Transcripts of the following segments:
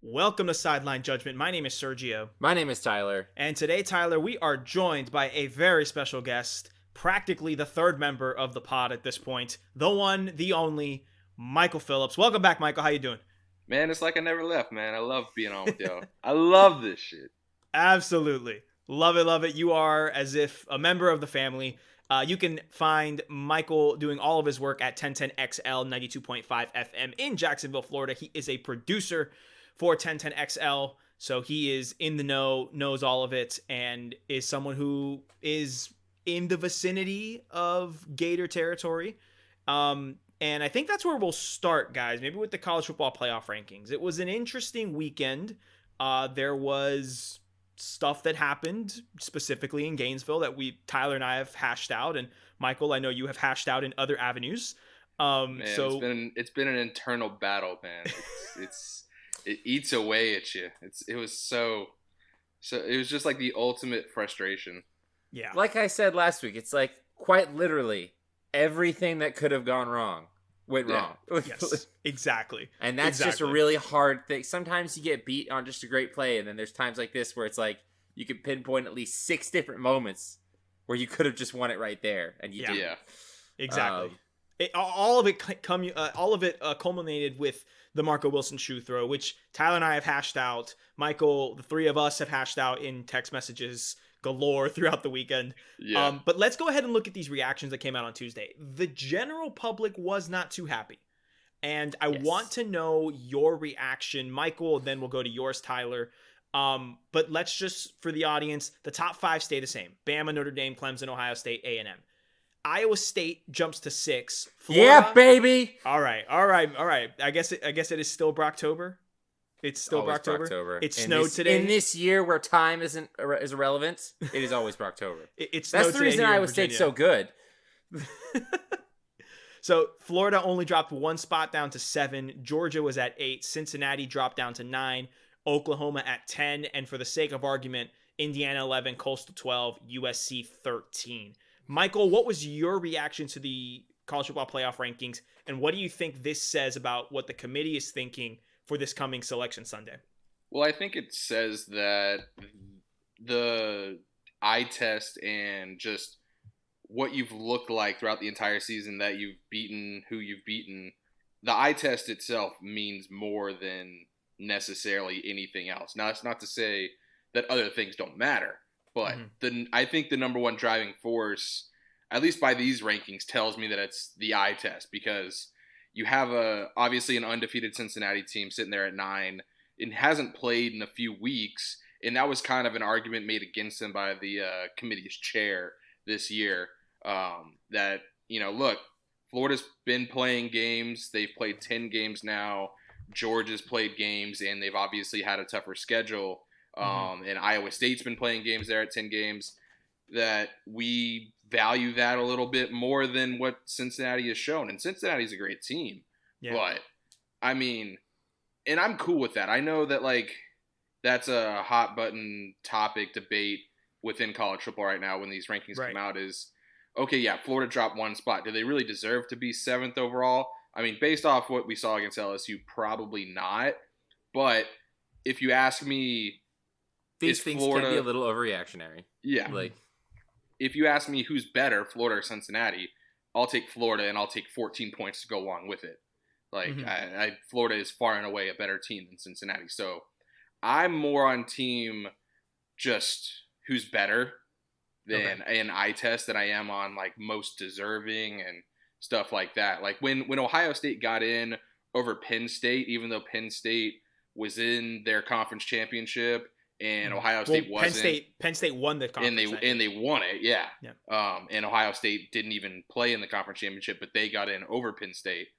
Welcome to Sideline Judgment. My name is Sergio. My name is Tyler. And today, Tyler, we are joined by a very special guest, practically the third member of the pod at this point, the one, the only, Michael Phillips. Welcome back, Michael. How you doing? Man, it's like I never left, man. I love being on with y'all. I love this shit. Absolutely. Love it, love it. You are as if a member of the family. You can find Michael doing all of his work at 1010XL 92.5 FM in Jacksonville, Florida. He is a producer for 1010XL, so he is in the know, knows all of it, and is someone who is in the vicinity of Gator territory. And I think that's where we'll start, guys, maybe with the college football playoff rankings. It was an interesting weekend. There was stuff that happened specifically in Gainesville that Tyler and I have hashed out, and Michael, I know you have hashed out in other avenues. Man, so it's been an internal battle, man. It eats away at you. It was just like the ultimate frustration. Yeah. Like I said last week, it's like quite literally everything that could have gone wrong went wrong. Yes, exactly. And that's just a really hard thing. Sometimes you get beat on just a great play, and then there's times like this where it's like you can pinpoint at least 6 different moments where you could have just won it right there, and you didn't. Yeah, exactly. All of it culminated with the Marco Wilson shoe throw, which Tyler and I have hashed out. Michael, the three of us have hashed out in text messages galore throughout the weekend. Yeah. But let's go ahead and look at these reactions that came out on Tuesday. The general public was not too happy. And I want to know your reaction, Michael, then we'll go to yours, Tyler. But let's just, for the audience, the top 5 stay the same. Bama, Notre Dame, Clemson, Ohio State, A&M. Iowa State jumps to 6. Florida, yeah, baby. All right. I guess it is still Brocktober. It's still Brocktober. It snowed today. In this year where time is irrelevant, it is always Brocktober. That's the reason Iowa State's so good. So Florida only dropped 1 spot down to 7. Georgia was at 8. Cincinnati dropped down to 9. Oklahoma at 10. And for the sake of argument, Indiana 11, Coastal 12, USC 13. Michael, what was your reaction to the college football playoff rankings, and what do you think this says about what the committee is thinking for this coming Selection Sunday? Well, I think it says that the eye test and just what you've looked like throughout the entire season, that you've beaten who you've beaten, the eye test itself means more than necessarily anything else. Now, that's not to say that other things don't matter. But I think the number one driving force, at least by these rankings, tells me that it's the eye test, because you have obviously an undefeated Cincinnati team sitting there at 9 and hasn't played in a few weeks. And that was kind of an argument made against them by the committee's chair this year. That, look, Florida's been playing games. They've played 10 games now. Georgia's played games, and they've obviously had a tougher schedule. And Iowa State's been playing games there at 10 games, that we value that a little bit more than what Cincinnati has shown. And Cincinnati's a great team. Yeah. But, I mean, and I'm cool with that. I know that, that's a hot button topic debate within college football right now when these rankings come out is, okay, yeah, Florida dropped 1 spot. Do they really deserve to be 7th overall? I mean, based off what we saw against LSU, probably not. But if you ask me, these things can be a little overreactionary. Yeah. If you ask me who's better, Florida or Cincinnati, I'll take Florida, and I'll take 14 points to go along with it. Florida is far and away a better team than Cincinnati. So I'm more on team just who's better than an eye test than I am on most deserving and stuff like that. Like when Ohio State got in over Penn State, even though Penn State was in their conference championship, and Ohio State wasn't. Penn State won the conference. And they won it, yeah. And Ohio State didn't even play in the conference championship, but they got in over Penn State.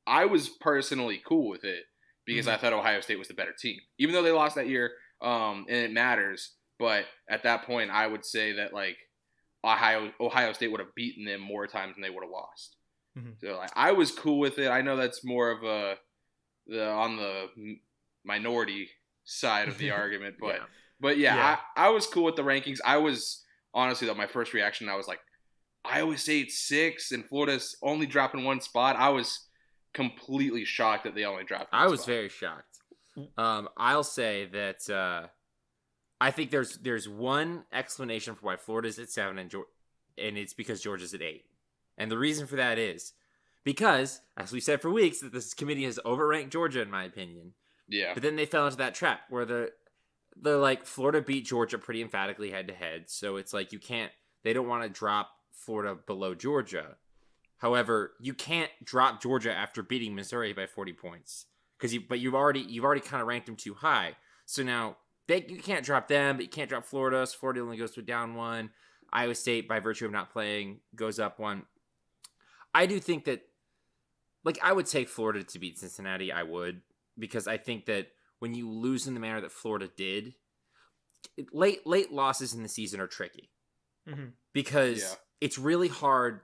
I was personally cool with it because I thought Ohio State was the better team, even though they lost that year. And it matters, but at that point, I would say that Ohio State would have beaten them more times than they would have lost. So I was cool with it. I know that's more of on the minority side of the argument, but I was cool with the rankings. I was honestly, though, my first reaction, I was like, Iowa State 6 and Florida's only dropping 1 spot. I was completely shocked that they only dropped one I was spot. very shocked. I'll say that I think there's one explanation for why Florida's at 7 and it's because Georgia's at 8. And the reason for that is because, as we said for weeks, that this committee has overranked Georgia, in my opinion. Yeah. But then they fell into that trap where the like Florida beat Georgia pretty emphatically head to head. So it's like they don't want to drop Florida below Georgia. However, you can't drop Georgia after beating Missouri by 40 points but you've already kind of ranked them too high. So now you can't drop them, but you can't drop Florida. So Florida only goes to down 1. Iowa State, by virtue of not playing, goes up 1. I do think that, like, I would take Florida to beat Cincinnati. I would, because I think that when you lose in the manner that Florida did, late losses in the season are tricky because it's really hard.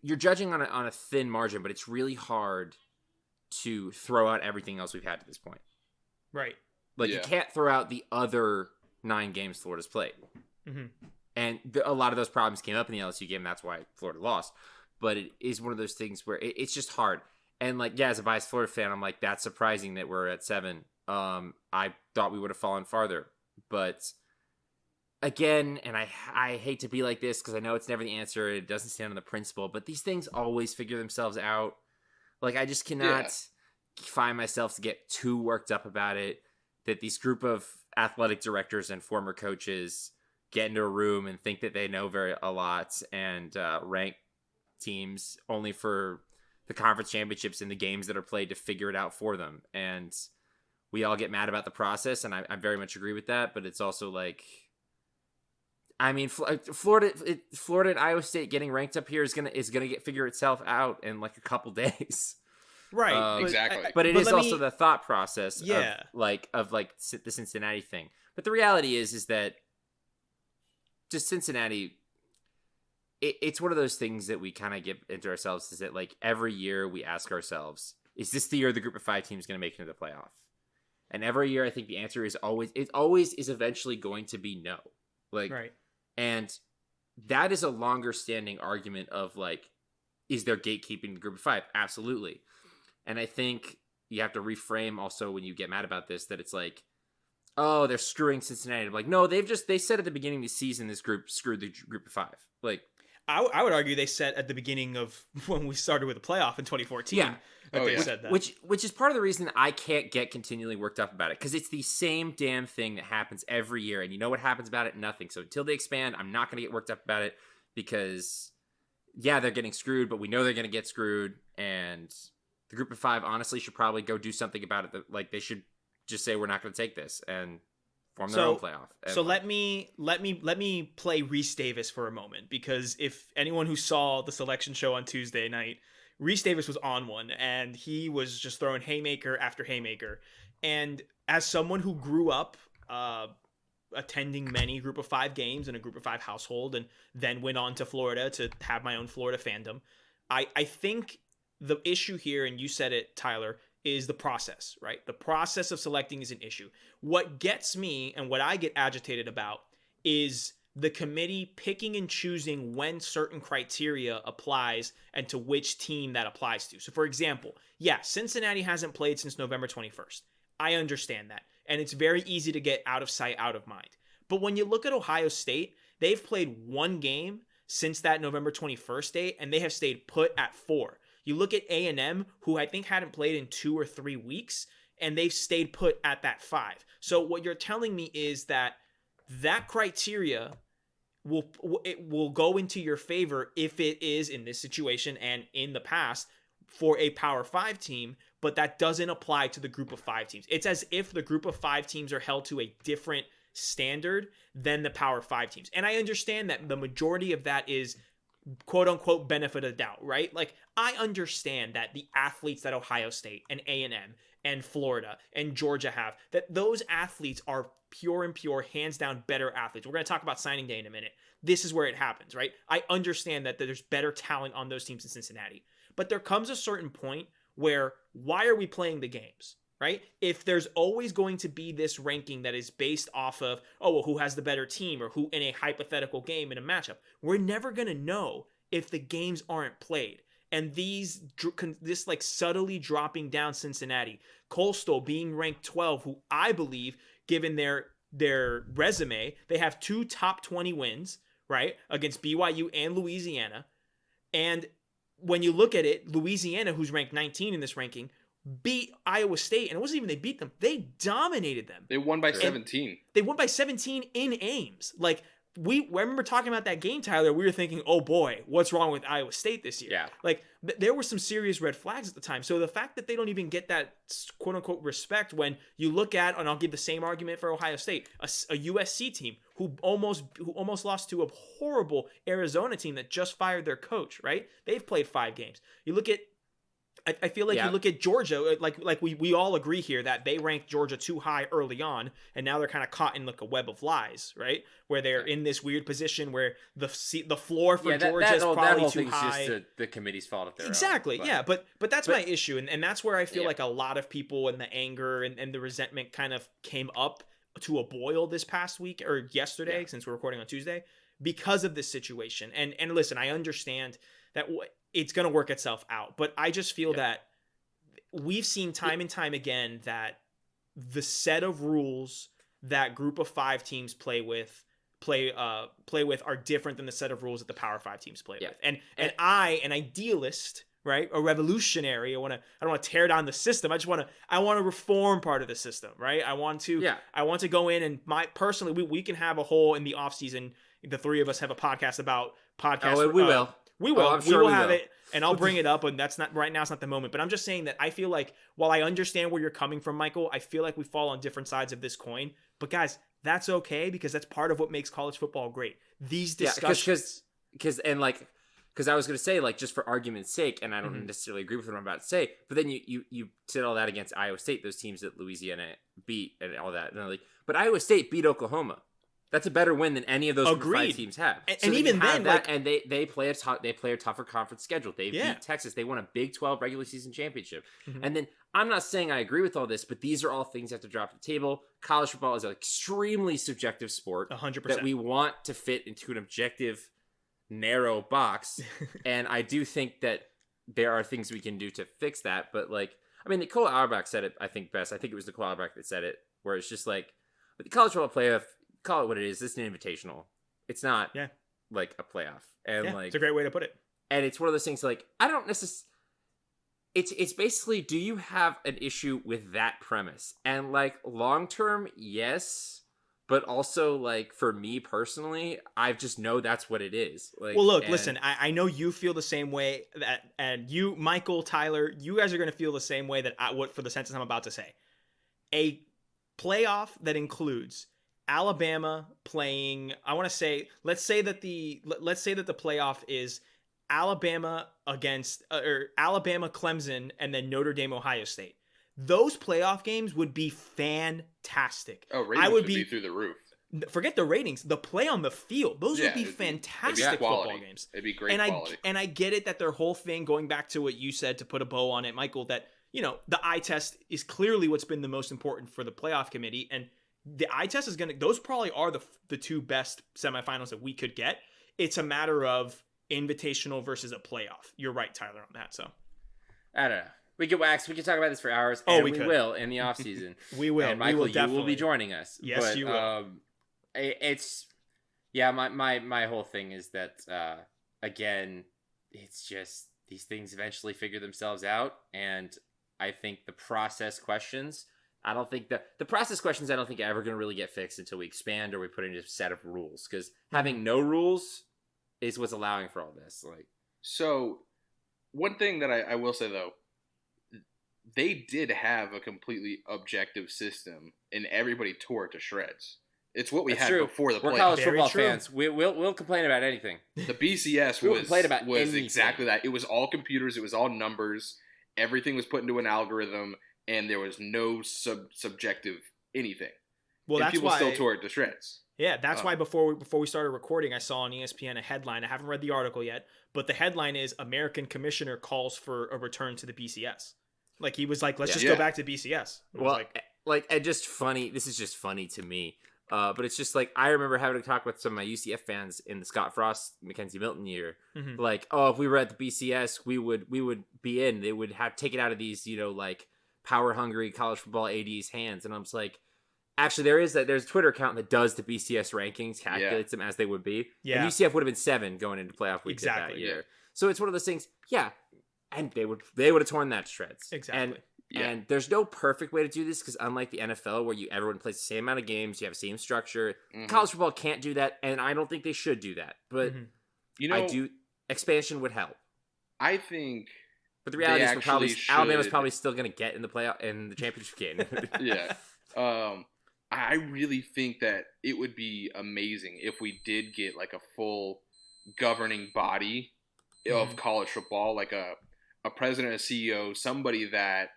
You're judging on a thin margin, but it's really hard to throw out everything else we've had to this point. Right. Like, you can't throw out the other 9 games Florida's played. And a lot of those problems came up in the LSU game. That's why Florida lost. But it is one of those things where it's just hard. And, like, as a biased Florida fan, I'm like, that's surprising that we're at 7. I thought we would have fallen farther. But again, and I hate to be like this because I know it's never the answer. It doesn't stand on the principle. But these things always figure themselves out. Like, I just cannot find myself to get too worked up about it. That these group of athletic directors and former coaches get into a room and think that they know a lot and rank teams only for the conference championships and the games that are played to figure it out for them. And we all get mad about the process, and I very much agree with that. But it's also like, I mean, Florida and Iowa State getting ranked up here is gonna figure itself out in like a couple days. Right. Exactly. But it is also the thought process of the Cincinnati thing. But the reality is that just Cincinnati, it's one of those things that we kind of get into ourselves, is that like every year we ask ourselves, is this the year the group of 5 teams going to make it into the playoff? And every year I think the answer is always is eventually going to be no. Like, right. And that is a longer standing argument of like, is there gatekeeping the group of 5? Absolutely. And I think you have to reframe also when you get mad about this, that it's like, oh, they're screwing Cincinnati. I'm like, no, they said at the beginning of the season, this group screwed the group of 5. Like, I would argue they said at the beginning of when we started with the playoff in 2014. Yeah. Said that. Which is part of the reason I can't get continually worked up about it, because it's the same damn thing that happens every year, and you know what happens about it? Nothing. So until they expand, I'm not going to get worked up about it, because yeah, they're getting screwed, but we know they're going to get screwed, and the group of 5 honestly should probably go do something about it. Like, they should just say, we're not going to take this, and form their own playoff. So let me play Reese Davis for a moment, because if anyone who saw the selection show on Tuesday night, Reese Davis was on one, and he was just throwing haymaker after haymaker. And as someone who grew up attending many group of 5 games in a group of 5 household, and then went on to Florida to have my own Florida fandom, I think the issue here, and you said it, Tyler, is the process, right? The process of selecting is an issue. What gets me and what I get agitated about is the committee picking and choosing when certain criteria applies and to which team that applies to. So for example, Cincinnati hasn't played since November 21st. I understand that. And it's very easy to get out of sight, out of mind. But when you look at Ohio State, they've played 1 game since that November 21st date, and they have stayed put at 4. You look at A&M, who I think hadn't played in 2 or 3 weeks, and they've stayed put at that 5. So what you're telling me is that criteria will go into your favor if it is in this situation and in the past for a Power 5 team, but that doesn't apply to the group of 5 teams. It's as if the group of 5 teams are held to a different standard than the Power 5 teams. And I understand that the majority of that is quote unquote benefit of doubt, right? Like, I understand that the athletes that Ohio State and A&M and Florida and Georgia have, that those athletes are pure and pure, hands down better athletes. We're going to talk about signing day in a minute. This is where it happens, right? I understand that there's better talent on those teams in Cincinnati, but there comes a certain point where, why are we playing the games, right? If there's always going to be this ranking that is based off of, oh, well, who has the better team, or who in a hypothetical game in a matchup, we're never going to know if the games aren't played. And this like subtly dropping down Cincinnati, Coastal being ranked 12, who I believe, given their resume, they have 2 top 20 wins, right, against BYU and Louisiana. And when you look at it, Louisiana, who's ranked 19 in this ranking, beat Iowa State, and it wasn't even they beat them; they dominated them. They won by 17. They won by 17 in Ames. Like I remember talking about that game, Tyler. We were thinking, oh boy, what's wrong with Iowa State this year? Yeah. Like there were some serious red flags at the time. So the fact that they don't even get that quote unquote respect when you look at, and I'll give the same argument for Ohio State, a USC team who almost lost to a horrible Arizona team that just fired their coach, right? They've played 5 games. You look at, I feel like you look at Georgia, like we all agree here that they ranked Georgia too high early on, and now they're kind of caught in like a web of lies, right? Where they're in this weird position where the floor for Georgia is probably too high. Just the committee's fault if they're exactly, but that's my issue, and that's where I feel like a lot of people and the anger and the resentment kind of came up to a boil this past week or yesterday, since we're recording on Tuesday, because of this situation. And listen, I understand that it's going to work itself out, but I just feel that we've seen time and time again that the set of rules that group of 5 teams play with are different than the set of rules that the Power 5 teams play with. And I, an idealist, right, a revolutionary, I don't want to tear down the system. I want to reform part of the system, right? I want to go in and personally, we can have a whole in the off season. The 3 of us have a podcast about podcasts. Oh, we will. We will. I'm sure we will have it, and I'll bring it up. And that's not right now. It's not the moment. But I'm just saying that I feel like while I understand where you're coming from, Michael, I feel like we fall on different sides of this coin. But guys, that's okay because that's part of what makes college football great. These discussions, because I was going to say, like, just for argument's sake, and I don't necessarily agree with what I'm about to say, but then you said all that against Iowa State, those teams that Louisiana beat and all that, and but Iowa State beat Oklahoma. That's a better win than any of those 5 teams have. And even then, and they play a tougher conference schedule. They beat Texas. They won a Big 12 regular season championship. And then I'm not saying I agree with all this, but these are all things that have to drop the table. College football is an extremely subjective sport 100% that we want to fit into an objective, narrow box. And I do think that there are things we can do to fix that. But Nicole Auerbach said it, I think, best. I think it was Nicole Auerbach that said it, where it's just like, with the college football playoff, call it what it is. It's an invitational. It's not like a playoff. And it's a great way to put it. And it's one of those things I don't necessarily. It's basically, do you have an issue with that premise? And long term, yes, but also for me personally, I just know that's what it is. Well, look, listen, I know you feel the same way and you, Michael, Tyler, you guys are going to feel the same way that for the sentence I'm about to say. A playoff that includes Alabama playing, let's say that the playoff is Alabama against Alabama, Clemson, and then Notre Dame, Ohio State. Those playoff games would be fantastic. Oh, ratings would be through the roof. Forget the ratings. The play on the field. Those would be fantastic football games. It'd be great quality. And I get it that their whole thing, going back to what you said to put a bow on it, Michael, that, the eye test is clearly what's been the most important for the playoff committee. And the eye test is those probably are the 2 best semifinals that we could get. It's a matter of invitational versus a playoff. You're right, Tyler, on that. So I don't know. We could talk about this for hours. Oh, and we will in the off season. We will. And Michael, we will definitely. You will be joining us. Yes, but, you will. My whole thing is that again, it's just these things eventually figure themselves out, and I think the process questions. I don't think the process questions. I don't think are ever going to really get fixed until we expand or we put in a set of rules. Because having no rules is what's allowing for all this. So, one thing that I will say though, they did have a completely objective system, and everybody tore it to shreds. It's what we had before the playoffs. We're college football fans. We'll complain about anything. The BCS was exactly that. It was all computers. It was all numbers. Everything was put into an algorithm, and there was no subjective anything. Well, and that's people why still tore it to shreds. Yeah, that's why before we started recording, I saw on ESPN a headline. I haven't read the article yet, but the headline is American Commissioner calls for a return to the BCS. He was like, let's just go back to BCS. And just funny. This is just funny to me. But it's just like I remember having a talk with some of my UCF fans in the Scott Frost, Mackenzie Milton year. Like, oh, if we were at the BCS, we would be in. They would have taken out of these, like power hungry college football ADs hands. And I'm just like, actually, there's a Twitter account that does the BCS rankings, calculates them as they would be. Yeah. And UCF would have been 7 going into playoff week that year. So it's one of those things. Yeah. And they would have torn that to shreds. Exactly. And there's no perfect way to do this because unlike the NFL where everyone plays the same amount of games, you have the same structure, college football can't do that, and I don't think they should do that. But expansion would help. I think, but the reality is Alabama's probably still going to get in the playoff in the championship game. Yeah, I really think that it would be amazing if we did get like a full governing body of college football, like a president, a CEO, somebody that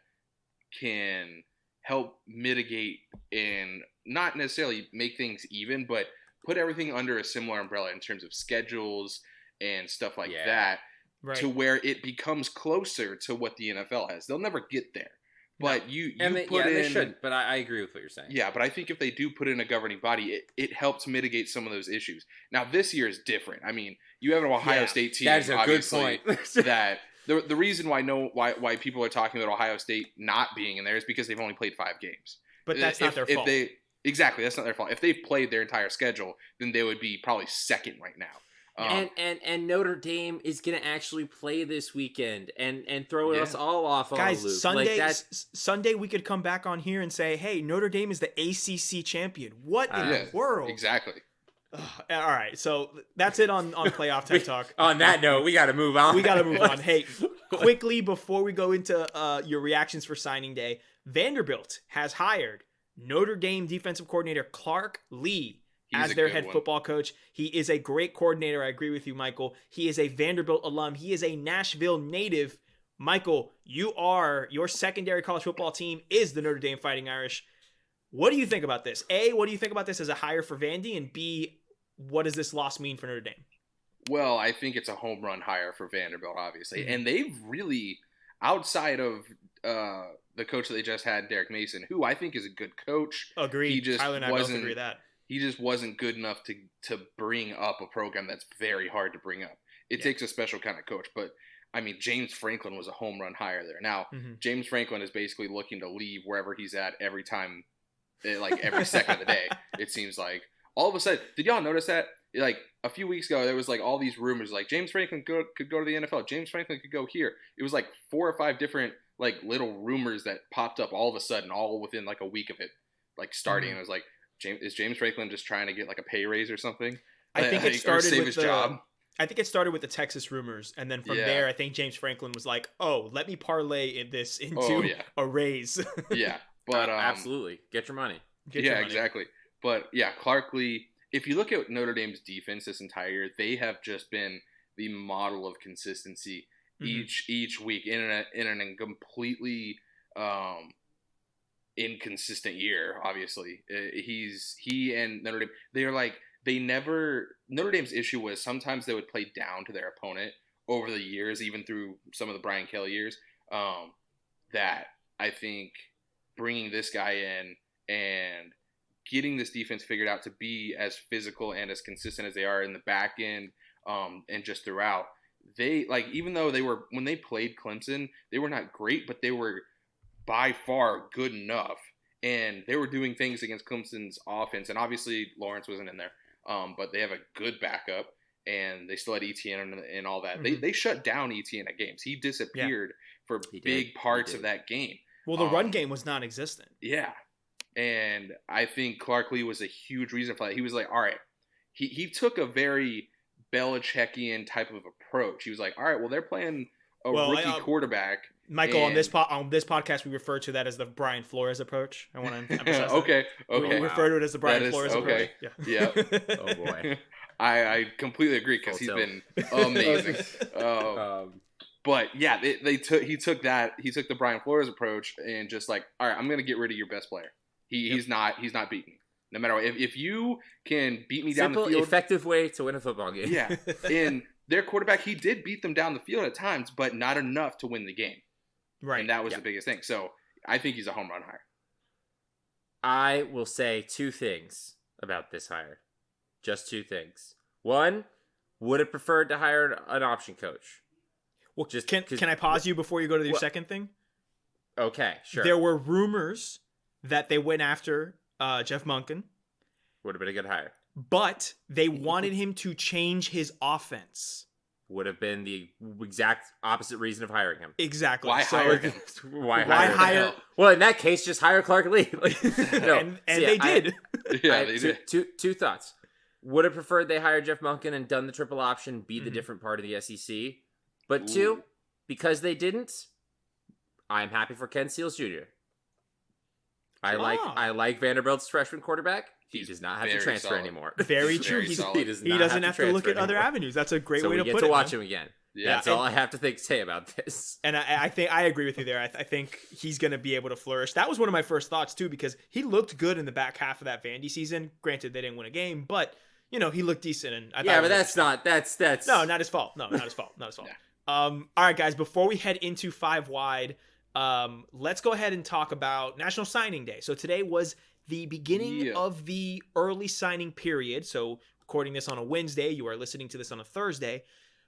can help mitigate and not necessarily make things even, but put everything under a similar umbrella in terms of schedules and stuff like that, to where it becomes closer to what the NFL has. They'll never get there, but they shouldn't. But I agree with what you're saying. Yeah, but I think if they do put in a governing body, it helps mitigate some of those issues. Now this year is different. I mean, you have an Ohio State team. That is a good point. that. The reason why people are talking about Ohio State not being in there is because they've only played 5 games. But that's not their fault. That's not their fault. If they've played their entire schedule, then they would be probably second right now. And Notre Dame is going to actually play this weekend and throw us all off on a loop. Guys, Sunday we could come back on here and say, hey, Notre Dame is the ACC champion. What in the world? Exactly. All right, so that's it on playoff tech talk. On that note, we got to move on. Hey, quickly before we go into your reactions for signing day, Vanderbilt has hired Notre Dame defensive coordinator Clark Lee as their head football coach. He is a great coordinator. I agree with you, Michael. He is a Vanderbilt alum. He is a Nashville native. Michael, your secondary college football team is the Notre Dame Fighting Irish. What do you think about this? A, what do you think about this as a hire for Vandy? And B, what does this loss mean for Notre Dame? Well, I think it's a home run hire for Vanderbilt, obviously. And they've really, outside of the coach that they just had, Derek Mason, who I think is a good coach. Agreed. Tyler and I both agree that. He just wasn't good enough to bring up a program that's very hard to bring up. It takes a special kind of coach. But, I mean, James Franklin was a home run hire there. Now, James Franklin is basically looking to leave wherever he's at every time, like every second of the day, it seems like. All of a sudden, did y'all notice that? Like a few weeks ago, there was like all these rumors, like James Franklin could go to the NFL. James Franklin could go here. It was like 4 or 5 different like little rumors that popped up all of a sudden, all within like a week of it, like starting. And it was like, is James Franklin just trying to get like a pay raise or something? I think it started save with his job. I think it started with the Texas rumors, and then from there, I think James Franklin was like, "Oh, let me parlay this into a raise." But absolutely, get your money. Exactly. But yeah, Clark Lee. If you look at Notre Dame's defense this entire year, they have just been the model of consistency each week in a completely inconsistent year. Obviously, he and Notre Dame. Notre Dame's issue was sometimes they would play down to their opponent over the years, even through some of the Brian Kelly years. That I think bringing this guy in and getting this defense figured out to be as physical and as consistent as they are in the back end and just throughout. They even though when they played Clemson, they were not great, but they were by far good enough. And they were doing things against Clemson's offense. And obviously Lawrence wasn't in there, but they have a good backup and they still had ETN and all that. They shut down ETN at games. He disappeared for big parts of that game. Well, the run game was non-existent. Yeah. And I think Clark Lee was a huge reason for that. He was like, all right, he took a very Belichickian type of approach. He was like, all right, well, they're playing rookie quarterback. Michael, on this podcast, we refer to that as the Brian Flores approach. I want to emphasize okay. We refer to it as the Brian Flores approach. Yeah. Oh, boy. I completely agree because he's been amazing. But yeah, he took the Brian Flores approach and just like, all right, I'm going to get rid of your best player. He's not beating me. No matter what. If you can beat me down the field. Effective way to win a football game. Yeah. And their quarterback, he did beat them down the field at times, but not enough to win the game. Right. And that was the biggest thing. So I think he's a home run hire. I will say 2 things about this hire. Just two things. One, would have preferred to hire an option coach. Well, can I pause you before you go to your second thing? Okay, sure. There were rumors that they went after Jeff Monken. Would have been a good hire. But they wanted him to change his offense. Would have been the exact opposite reason of hiring him. Exactly. Why hire him? Why hire? Well, in that case, just hire Clark Lee. No, and they did. They did. Two thoughts. Would have preferred they hired Jeff Monken and done the triple option, be the different part of the SEC. But two, because they didn't, I'm happy for Ken Seals Jr. I like Vanderbilt's freshman quarterback. He does not have to transfer anymore. Very true. He doesn't have to look at other avenues. That's a great way to put it. So we get to watch him again. Yeah. That's all I have to say about this. And I think I agree with you there. I think he's going to be able to flourish. That was one of my first thoughts too, because he looked good in the back half of that Vandy season. Granted, they didn't win a game, but he looked decent. And but that's no, not his fault. No, not his fault. Not his fault. Yeah. All right, guys. Before we head into 5 wide, let's go ahead and talk about National Signing Day. So today was the beginning of the early signing period. So recording this on a Wednesday, you are listening to this on a Thursday.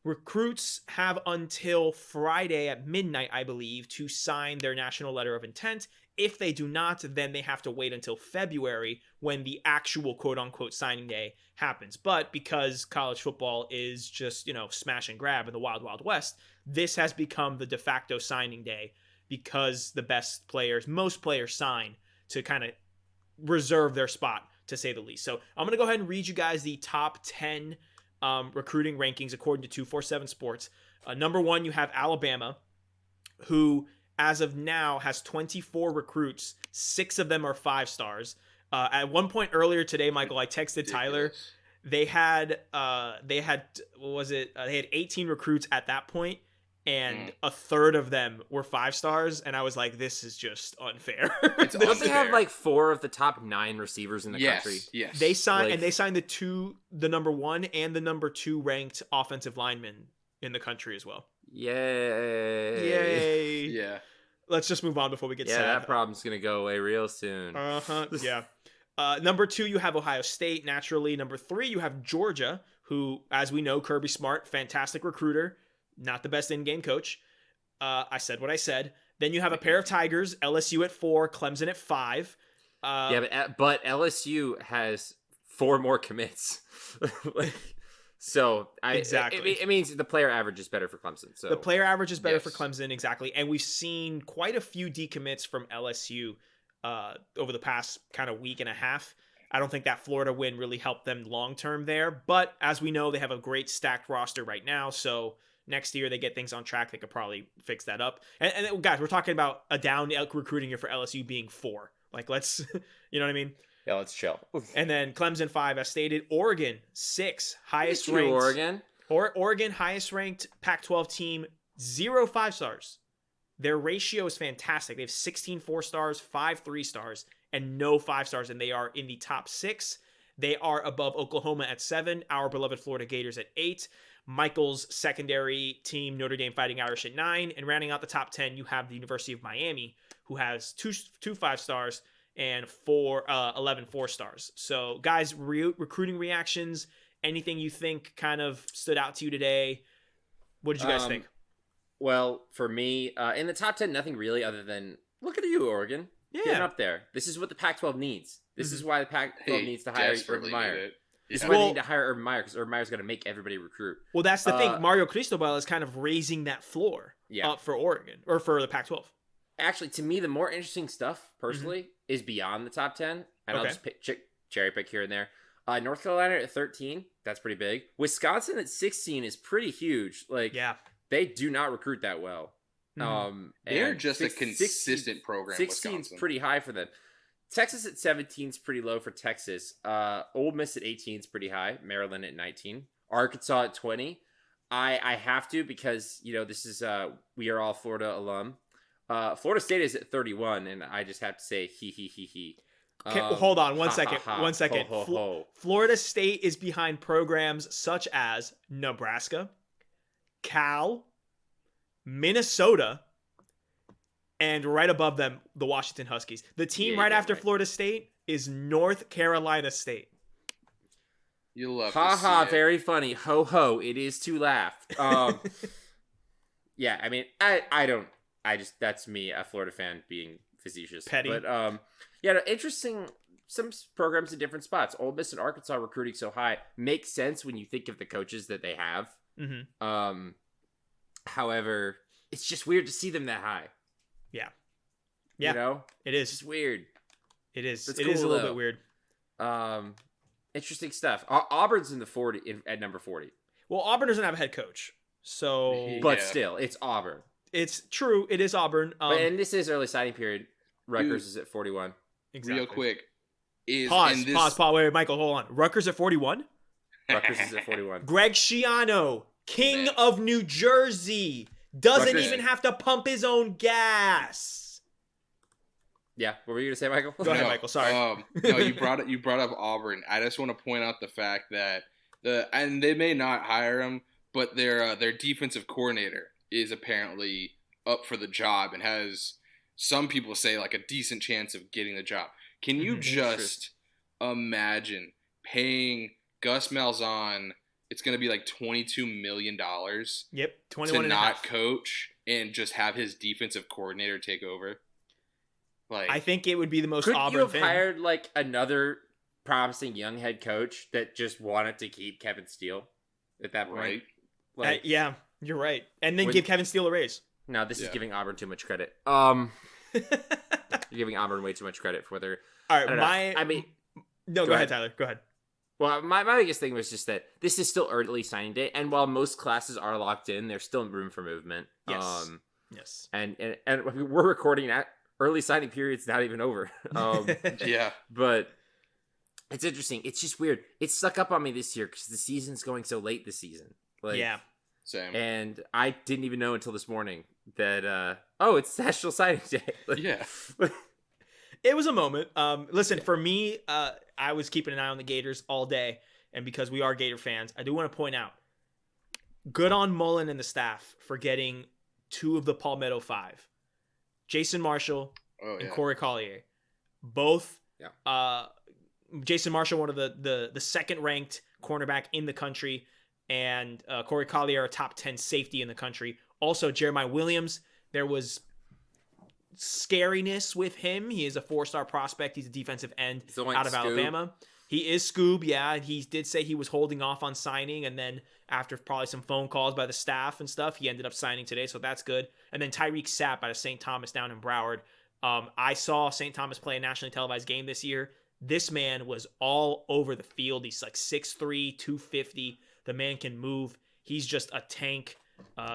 Recruits have until Friday at midnight, I believe, to sign their national letter of intent. If they do not, then they have to wait until February when the actual quote-unquote signing day happens. But because college football is just, smash and grab in the Wild Wild West, this has become the de facto signing day because the best players, most players sign to kind of reserve their spot, to say the least. So I'm going to go ahead and read you guys the top 10 recruiting rankings according to 247 Sports. Number 1, you have Alabama, who as of now has 24 recruits. 6 of them are 5 stars. At one point earlier today, Michael, I texted Tyler. They had 18 recruits at that point, and a third of them were 5 stars, and I was like, this is just unfair. Don't they have like 4 of the top 9 receivers in the country? Yes. They signed the number 1 and the number 2 ranked offensive linemen in the country as well. Yay. Yeah. Let's just move on before we get sad. Yeah, that problem's going to go away real soon. Yeah. Number 2, you have Ohio State, naturally. Number 3, you have Georgia, who, as we know, Kirby Smart, fantastic recruiter, not the best in-game coach. I said what I said. Then you have a pair of Tigers, LSU at 4, Clemson at 5. But LSU has 4 more commits. Exactly. It means the player average is better for Clemson. So the player average is better for Clemson, exactly. And we've seen quite a few decommits from LSU over the past kind of week and a half. I don't think that Florida win really helped them long-term there. But as we know, they have a great stacked roster right now. So next year they get things on track. They could probably fix that up. And guys, we're talking about a down recruiting year for LSU being 4. Like, let's, you know what I mean? Yeah, let's chill. And then Clemson 5, as stated. Oregon 6, highest ranked. Oregon, highest ranked Pac-12 team, 0 5 stars. Their ratio is fantastic. They have 16 4 stars, 5 3 stars, and no 5 stars, and they are in the top 6. They are above Oklahoma at 7, our beloved Florida Gators at 8, Michael's secondary team, Notre Dame Fighting Irish at 9, and rounding out the top 10, you have the University of Miami, who has 2 5 stars and 11 4 stars. So, guys, recruiting reactions, anything you think kind of stood out to you today? What did you guys think? Well, for me, in the top 10, nothing really other than, look at you, Oregon. Yeah. Getting up there. This is what the Pac-12 needs. This is why the Pac-12 needs to hire Urban Meyer. This is why they need to hire Urban Meyer, because Urban Meyer's going to make everybody recruit. Well, that's the thing. Mario Cristobal is kind of raising that floor up for Oregon, or for the Pac-12. Actually, to me, the more interesting stuff, personally, is beyond the top 10. And I'll just cherry pick here and there. North Carolina at 13. That's pretty big. Wisconsin at 16 is pretty huge. They do not recruit that well. They're just a consistent program. 16 is pretty high for them. Texas at 17 is pretty low for Texas. Ole Miss at 18 is pretty high. Maryland at 19. Arkansas at 20. I have to, because this is we are all Florida alum. Florida State is at 31, and I just have to say he. Hold on one second. Florida State is behind programs such as Nebraska, Cal, Minnesota, and right above them, the Washington Huskies. The team right after Florida State is North Carolina State. You love Ha to see ha, it. very funny. Ho ho, it is to laugh. Yeah, I mean, that's me, a Florida fan, being facetious. Petty. But yeah, no, interesting. Some programs in different spots. Ole Miss and Arkansas recruiting so high makes sense when you think of the coaches that they have. Mm-hmm. However, it's just weird to see them that high. Yeah. You know, it is. It's just weird. It is. It's It cool, is a little though. bit weird. Interesting stuff. Auburn's in the 40 at number 40. Well, Auburn doesn't have a head coach, so But still, it's Auburn. it's true. It is Auburn. And this is early signing period. Rutgers is at 41. Exactly. Real quick. Pause. Wait, Michael, hold on. Rutgers at 41? Rutgers is at 41. Greg Schiano, king of New Jersey, doesn't Rutgers. even have to pump his own gas. Yeah, what were you gonna say, Michael? Go ahead, Michael. Sorry. No, you brought up Auburn. I just want to point out the fact that and they may not hire him, but their defensive coordinator is apparently up for the job and has, some people say, like a decent chance of getting the job. Can you just imagine paying Gus Malzahn? It's going to be like $22 million. Yep, 21 to and a not half. coach and just have his defensive coordinator take over. Like, I think it would be the most Could Auburn you have thing. hired like another promising young head coach that just wanted to keep Kevin Steele at that point? Right. Like, yeah, you're right. And then When- give Kevin Steele a raise. no, this is Yeah. giving Auburn too much credit. You're giving Auburn way too much credit for their. All I don't right, know. I mean, no, go ahead, Tyler. Go ahead. well, my biggest thing was just that this is still early signing day, and while most classes are locked in, there's still room for movement. Yes. Yes. And we're recording at early signing period's not even over. yeah. But it's interesting. It's just weird. It stuck up on me this year because the season's going so late this season. Like, yeah. Same. And I didn't even know until this morning that it's National Signing Day. Like, Yeah. It was a moment. Listen, for me, I was keeping an eye on the Gators all day, and because we are Gator fans, I do want to point out, good on Mullen and the staff for getting two of the Palmetto Five, Jason Marshall and Corey Collier, both. Yeah. Jason Marshall, one of the second ranked cornerback in the country, and Corey Collier, a top 10 safety in the country. Also, Jeremiah Williams, there was scariness with him. He is a 4-star prospect. He's a defensive end out of Alabama. He is Scoob, yeah. He did say he was holding off on signing, and then after probably some phone calls by the staff and stuff, he ended up signing today, so that's good. And then Tyreek Sapp out of St. Thomas down in Broward. I saw St. Thomas play a nationally televised game this year. This man was all over the field. He's like 6'3", 250. The man can move. He's just a tank.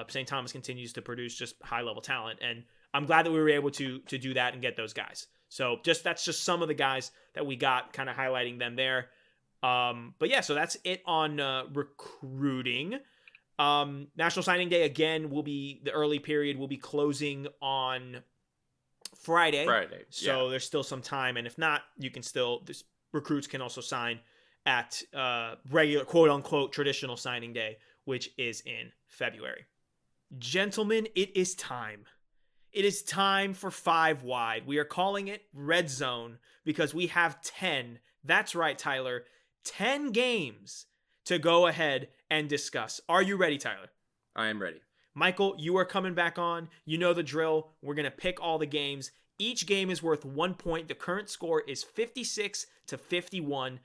St. Thomas continues to produce just high-level talent, and I'm glad that we were able to do that and get those guys. So that's just some of the guys that we got, kind of highlighting them there. But yeah, so that's it on recruiting. National Signing Day, again, the early period will be closing on Friday. So there's still some time, and if not, you can still, recruits can also sign at regular, quote-unquote, traditional signing day, which is in February. Gentlemen, it is time. It is time for 5 Wide. We are calling it Red Zone because we have 10. That's right, Tyler. 10 games to go ahead and discuss. Are you ready, Tyler? I am ready. Michael, you are coming back on. You know the drill. We're going to pick all the games. Each game is worth 1 point. The current score is 56-51.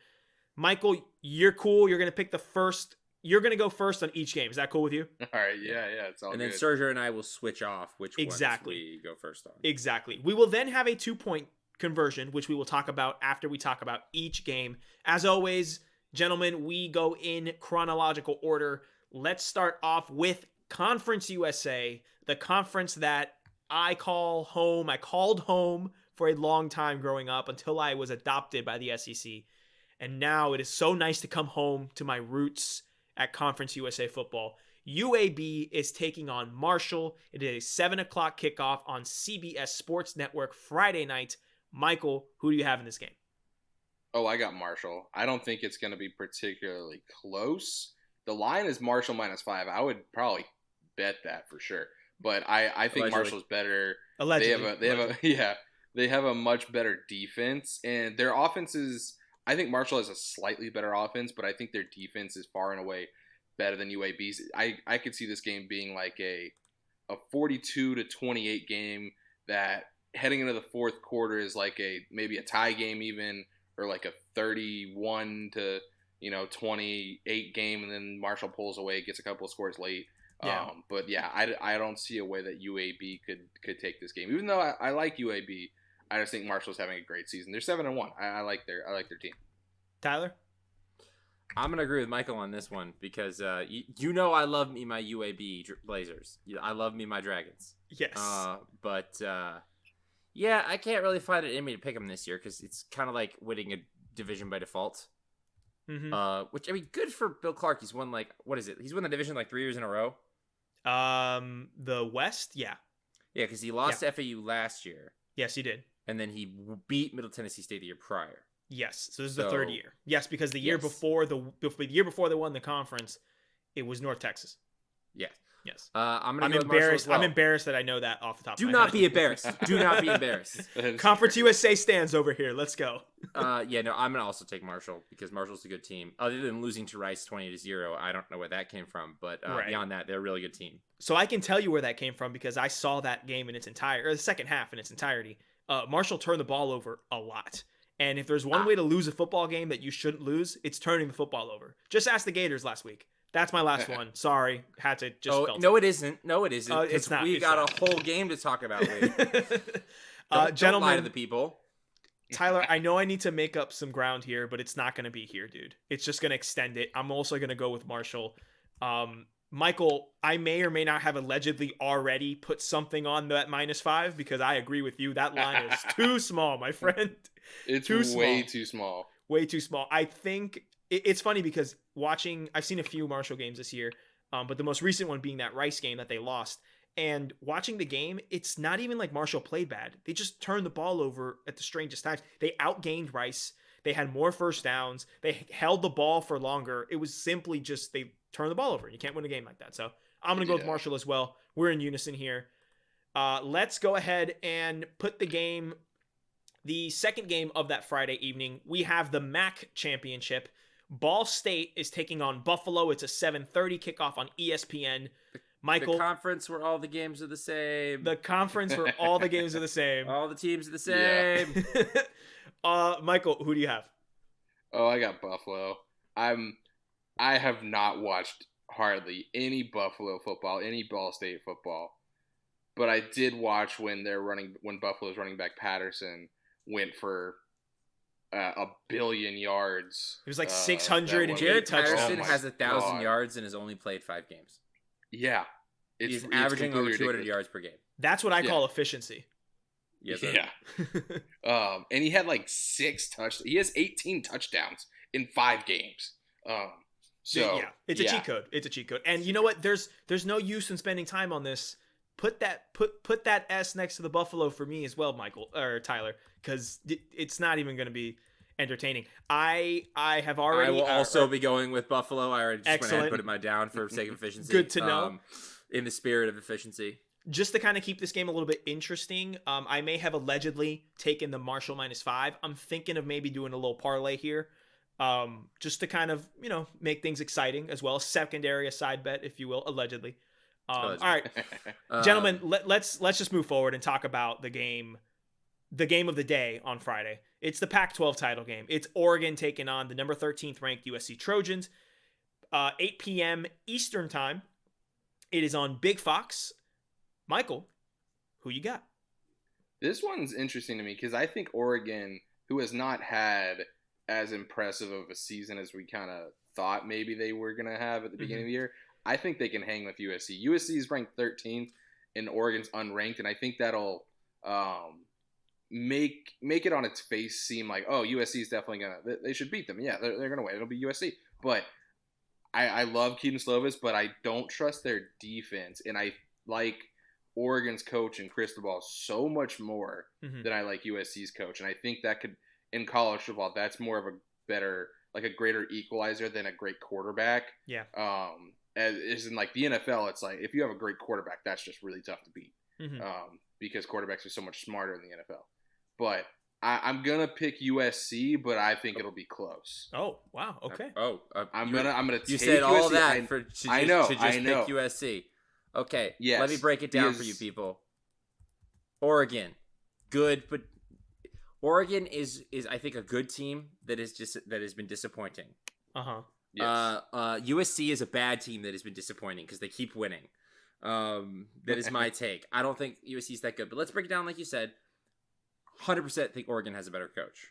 Michael, you're cool. You're going to pick the first. You're going to go first on each game. Is that cool with you? All right. Yeah. It's all and good. then Sergio and I will switch off which ones we go first on. Exactly. We will then have a 2-point conversion, which we will talk about after we talk about each game. As always, gentlemen, we go in chronological order. Let's start off with Conference USA, the conference that I call home. I called home for a long time growing up until I was adopted by the SEC. And now it is so nice to come home to my roots at Conference USA football. UAB is taking on Marshall. It is a 7 o'clock kickoff on CBS Sports Network Friday night. Michael, who do you have in this game? Oh, I got Marshall. I don't think it's going to be particularly close. The line is Marshall -5. I would probably bet that for sure. But I think Marshall's better. Allegedly. They have a much better defense, and their offense is I think Marshall has a slightly better offense, but I think their defense is far and away better than UAB's. I could see this game being like a 42-28 game that heading into the fourth quarter is like maybe a tie game even, or like a 31-28 game, and then Marshall pulls away, gets a couple of scores late. Yeah. But yeah, I don't see a way that UAB could take this game. Even though I like UAB, I just think Marshall's having a great season. They're 7-1. I like their team. Tyler? I'm gonna agree with Michael on this one because I love me my UAB Blazers. I love me my Dragons. Yes. But I can't really find it in me to pick them this year because it's kind of like winning a division by default. Mm-hmm. Which, I mean, good for Bill Clark. He's won what is it? He's won the division 3 years in a row. The West, yeah. Yeah, because he lost to FAU last year. Yes, he did. And then he beat Middle Tennessee State the year prior. Yes, so this is the third year. Yes, because the year before the year before they won the conference, it was North Texas. Yes. Yes. I'm embarrassed. Well. I'm embarrassed that I know that off the top of my head. Do not be embarrassed. Do not be embarrassed. Conference USA stands over here. Let's go. I'm gonna also take Marshall because Marshall's a good team. Other than losing to Rice 20-0, I don't know where that came from, but beyond that, they're a really good team. So I can tell you where that came from because I saw that game in its the second half in its entirety. Marshall turned the ball over a lot. And if there's one way to lose a football game that you shouldn't lose, it's turning the football over. Just ask the Gators last week. That's my last one. Sorry. Had to just No, it isn't. No, it isn't. It's not. We got a whole game to talk about later. Don't lie to the people. Tyler, I know I need to make up some ground here, but it's not going to be here, dude. It's just going to extend it. I'm also going to go with Marshall. Michael, I may or may not have allegedly already put something on that -5 because I agree with you. That line is too small, my friend. It's way too small. Way too small. I think it's funny because I've seen a few Marshall games this year, but the most recent one being that Rice game that they lost. And watching the game, it's not even like Marshall played bad. They just turned the ball over at the strangest times. They outgained Rice. They had more first downs. They held the ball for longer. It was simply just they turned the ball over. You can't win a game like that. So I'm going to go with Marshall as well. We're in unison here. Let's go ahead and put the second game of that Friday evening. We have the MAC championship. Ball State is taking on Buffalo. It's a 7:30 kickoff on ESPN. Michael, the conference where all the games are the same. The conference where all the games are the same. All the teams are the same. Yeah. Michael, who do you have? Oh, I got Buffalo. I have not watched hardly any Buffalo football, any Ball State football, but I did watch when Buffalo's running back Patterson went for 1 billion yards. It was like 600 and Jared touchdowns. Patterson has 1,000 yards and has only played 5 games. Yeah. He's averaging over 200 ridiculous. yards per game. That's what I call efficiency. Yes, yeah. And he had like 6 touchdowns. He has 18 touchdowns in 5 games. So yeah, it's a cheat code. It's a cheat code. And you know what? There's no use in spending time on this. Put that S next to the Buffalo for me as well, Michael or Tyler, because it's not even going to be entertaining. I have already. I will also be going with Buffalo. I already just went ahead and put it down for sake of efficiency. Good to know. In the spirit of efficiency. Just to kind of keep this game a little bit interesting, I may have allegedly taken the Marshall -5. I'm thinking of maybe doing a little parlay here, just to kind of make things exciting as well. Secondary, a side bet, if you will, allegedly. All right, gentlemen, let's just move forward and talk about the game of the day on Friday. It's the Pac-12 title game. It's Oregon taking on the number 13th ranked USC Trojans. 8 p.m. Eastern time. It is on Big Fox. Michael, who you got? This one's interesting to me because I think Oregon, who has not had as impressive of a season as we kind of thought maybe they were going to have at the beginning of the year, I think they can hang with USC. USC is ranked 13th and Oregon's unranked, and I think that'll make it on its face seem like, oh, USC is definitely they should beat them. Yeah, they're going to win. It'll be USC. But I love Keaton Slovis, but I don't trust their defense, and I like Oregon's coach and Cristobal so much more than I like USC's coach, and I think that could, in college football, that's more of a better, like a greater equalizer than a great quarterback. Yeah. As in like the NFL, it's like if you have a great quarterback, that's just really tough to beat because quarterbacks are so much smarter in the NFL. But I'm gonna pick USC, but I think it'll be close. Oh wow, okay. I'm gonna. You take said all USC. that to just pick know. USC. Okay, Yes, let me break it down for you people. Oregon, good, but Oregon is I think a good team that has been disappointing. Yes. USC is a bad team that has been disappointing because they keep winning. That is my take. I don't think USC is that good, but let's break it down like you said. 100% think Oregon has a better coach.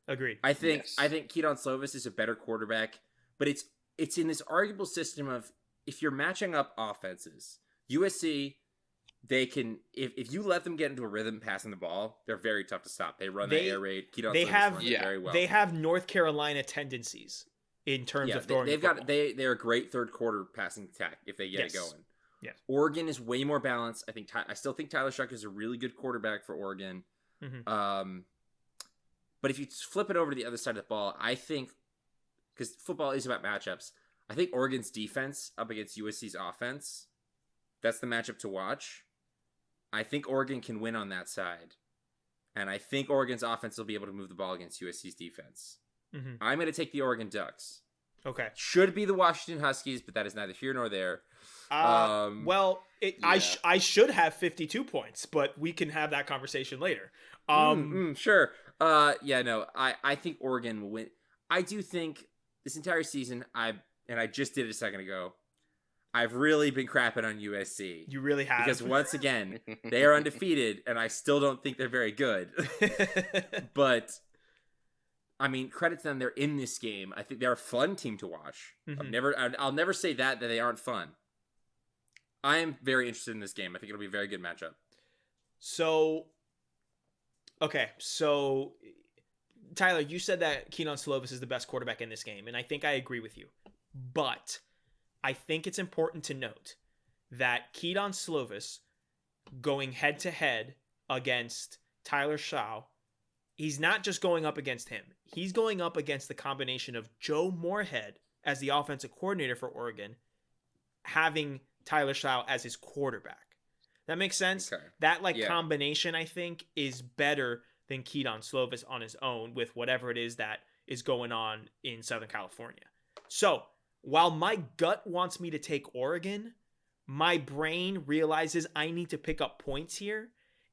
Agreed. I think Keaton Slovis is a better quarterback, but it's in this arguable system of if you're matching up offenses, USC, they can if you let them get into a rhythm passing the ball, they're very tough to stop. They run the air raid. Keaton Slovis runs it very well. They have North Carolina tendencies in terms of throwing. They're a great third quarter passing attack if they get it going. Yes. Oregon is way more balanced. I still think Tyler Shuck is a really good quarterback for Oregon. Mm-hmm. But if you flip it over to the other side of the ball, I think, because football is about matchups, I think Oregon's defense up against USC's offense, that's the matchup to watch. I think Oregon can win on that side. And I think Oregon's offense will be able to move the ball against USC's defense. Mm-hmm. I'm going to take the Oregon Ducks. Okay. Should be the Washington Huskies, but that is neither here nor there. I should have 52 points, but we can have that conversation later. Sure. I think Oregon will win. I do think this entire season, I just did it a second ago, I've really been crapping on USC. You really have. Because once again, they are undefeated, and I still don't think they're very good. But, I mean, credit to them, they're in this game. I think they're a fun team to watch. Mm-hmm. I'll never say that they aren't fun. I am very interested in this game. I think it'll be a very good matchup. So, Tyler, you said that Keaton Slovis is the best quarterback in this game, and I think I agree with you. But I think it's important to note that Keaton Slovis going head-to-head against Tyler Shaw, he's not just going up against him. He's going up against the combination of Joe Moorhead as the offensive coordinator for Oregon, having Tyler Shaw as his quarterback. That makes sense? Okay. That combination, I think, is better than Keaton Slovis on his own with whatever it is that is going on in Southern California. So, while my gut wants me to take Oregon, my brain realizes I need to pick up points here.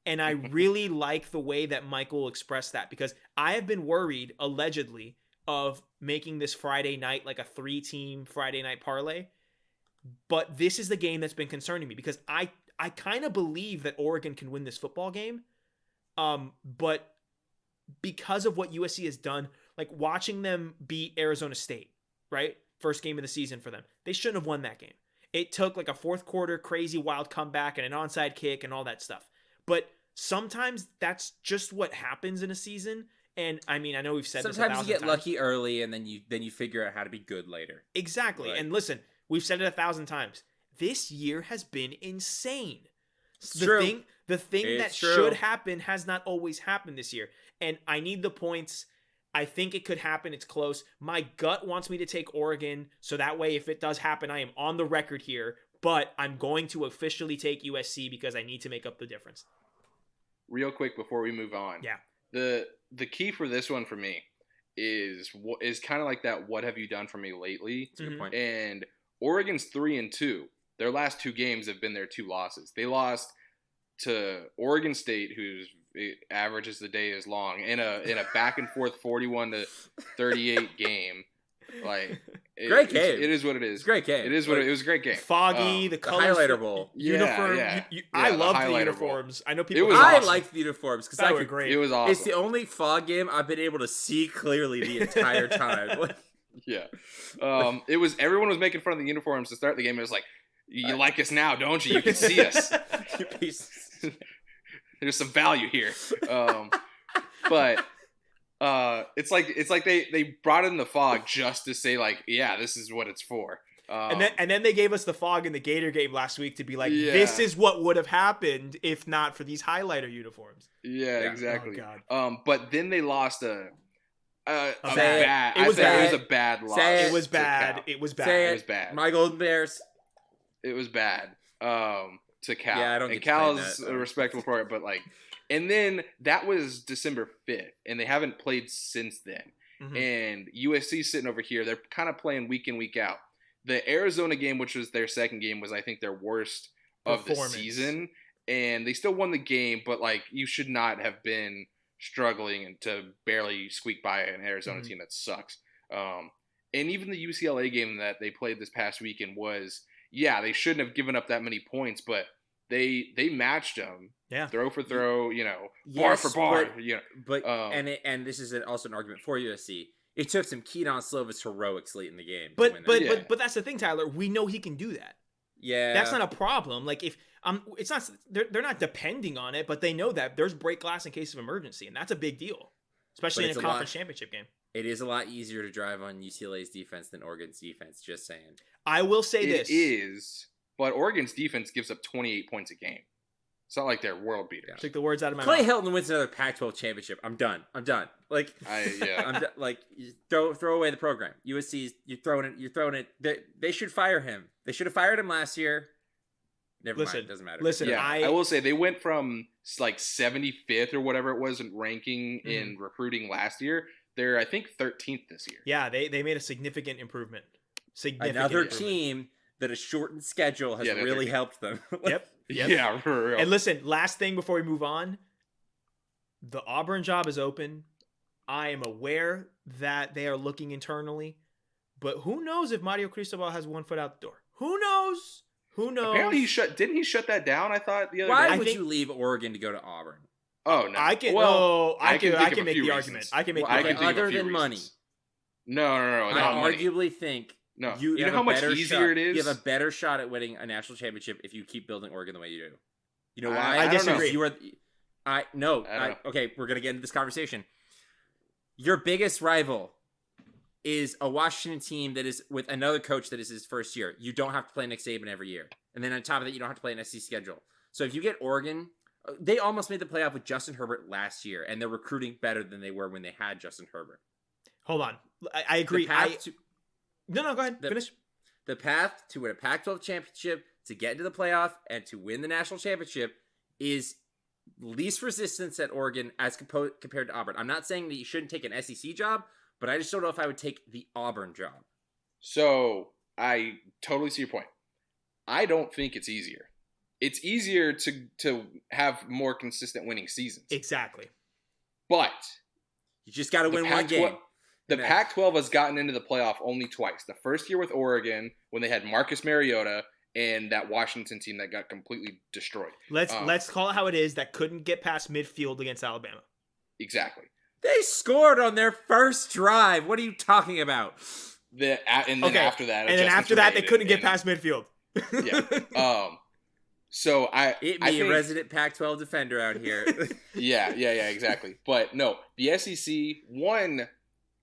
And I really like the way that Michael expressed that, because I have been worried, allegedly, of making this Friday night like a 3-team Friday night parlay. But this is the game that's been concerning me, because I kind of believe that Oregon can win this football game. But because of what USC has done, like watching them beat Arizona State, right? First game of the season for them. They shouldn't have won that game. It took like a fourth quarter crazy wild comeback and an onside kick and all that stuff. But sometimes that's just what happens in a season. And I mean, I know we've said sometimes this 1,000 you get times. Lucky early, and then you figure out how to be good later. Exactly. Right. And listen, we've said it 1,000 times. This year has been insane. The thing that should happen has not always happened this year. And I need the points. I think it could happen. It's close. My gut wants me to take Oregon, so that way if it does happen, I am on the record here. But I'm going to officially take USC because I need to make up the difference. Real quick before we move on. Yeah. The key for this one for me is kind of like that what have you done for me lately? That's a good point. And Oregon's 3-2. Their last 2 games have been their 2 losses. They lost to Oregon State, whose average as the day is long, in a back and forth 41-38 game. Like great game. It is what it is. It's a great game. It is what it was a great game. Foggy, the colors, highlighter bowl, uniform. Yeah. I love the uniforms. Bowl. I know people. I like the uniforms because they were great. It was awesome. It's the only fog game I've been able to see clearly the entire time. Yeah. Everyone was making fun of the uniforms to start the game. It was like, you like us now, don't you? You can see us. You pieces. There's some value here. But it's like they brought in the fog just to say like, yeah, this is what it's for. And then they gave us the fog in the Gator game last week to be like, this is what would have happened if not for these highlighter uniforms. Yeah, exactly. Oh, God. But then they lost a bad. It was a bad loss. It was bad. It was bad. It was bad. My Golden Bears. It was bad. To Cal. Yeah, I don't get and Cal's a respectable player, but like And then that was December 5th, and they haven't played since then. Mm-hmm. And USC's sitting over here. They're kind of playing week in, week out. The Arizona game, which was their second game, was, I think, their worst of the season. And they still won the game, but, like, you should not have been struggling to barely squeak by an Arizona team that sucks. And even the UCLA game that they played this past weekend was, yeah, they shouldn't have given up that many points, but they matched them. Yeah. Throw for throw, bar for bar. But and this is also an argument for USC. It took some Keaton Slovis heroics late in the game. But that's the thing, Tyler. We know he can do that. Yeah. That's not a problem. Like, if it's not, they're not depending on it, but they know that there's break glass in case of emergency, and that's a big deal, especially in a conference championship game. It is a lot easier to drive on UCLA's defense than Oregon's defense, just saying. I will say this. It is, but Oregon's defense gives up 28 points a game. It's not like they're world beaters. Took the words out of my Clay mouth. Helton wins another Pac-12 championship. I'm done. Like, I'm done. Like, throw away the program. USC's you're throwing it. They should fire him. They should have fired him last year. Never mind. It doesn't matter. Listen, yeah, I will say they went from like 75th or whatever it was in ranking in recruiting last year. They're, I think, 13th this year. Yeah, they made a significant improvement. Another team that a shortened schedule has really helped them. Yep. Yeah, for real. And listen, last thing before we move on, the Auburn job is open. I am aware that they are looking internally, but who knows if Mario Cristobal has one foot out the door? Who knows? Apparently didn't he shut that down? I thought the other day. Why would you leave Oregon to go to Auburn? Oh no. I can make the argument. I can make the argument. Other than money. No. I arguably think you know how much easier it is? You have a better shot at winning a national championship if you keep building Oregon the way you do. You know I why? disagree. Okay, we're gonna get into this conversation. Your biggest rival is a Washington team that is with another coach that is his first year. You don't have to play Nick Saban every year. And then on top of that, you don't have to play an SEC schedule. So if you get Oregon, they almost made the playoff with Justin Herbert last year, and they're recruiting better than they were when they had Justin Herbert. Hold on. I agree. No, go ahead. Finish. The path to win a Pac-12 championship, to get into the playoff, and to win the national championship is least resistance at Oregon as compared to Auburn. I'm not saying that you shouldn't take an SEC job, but I just don't know if I would take the Auburn job. So I totally see your point. I don't think it's easier. It's easier to have more consistent winning seasons. Exactly. But you just got to win one game. The Pac-12 has gotten into the playoff only twice. The first year with Oregon, when they had Marcus Mariota, and that Washington team that got completely destroyed. Let's call it how it is. That couldn't get past midfield against Alabama. Exactly. They scored on their first drive. What are you talking about? After that, they couldn't get past midfield. Yeah. So I think a resident Pac-12 defender out here. yeah, exactly. But no, the SEC,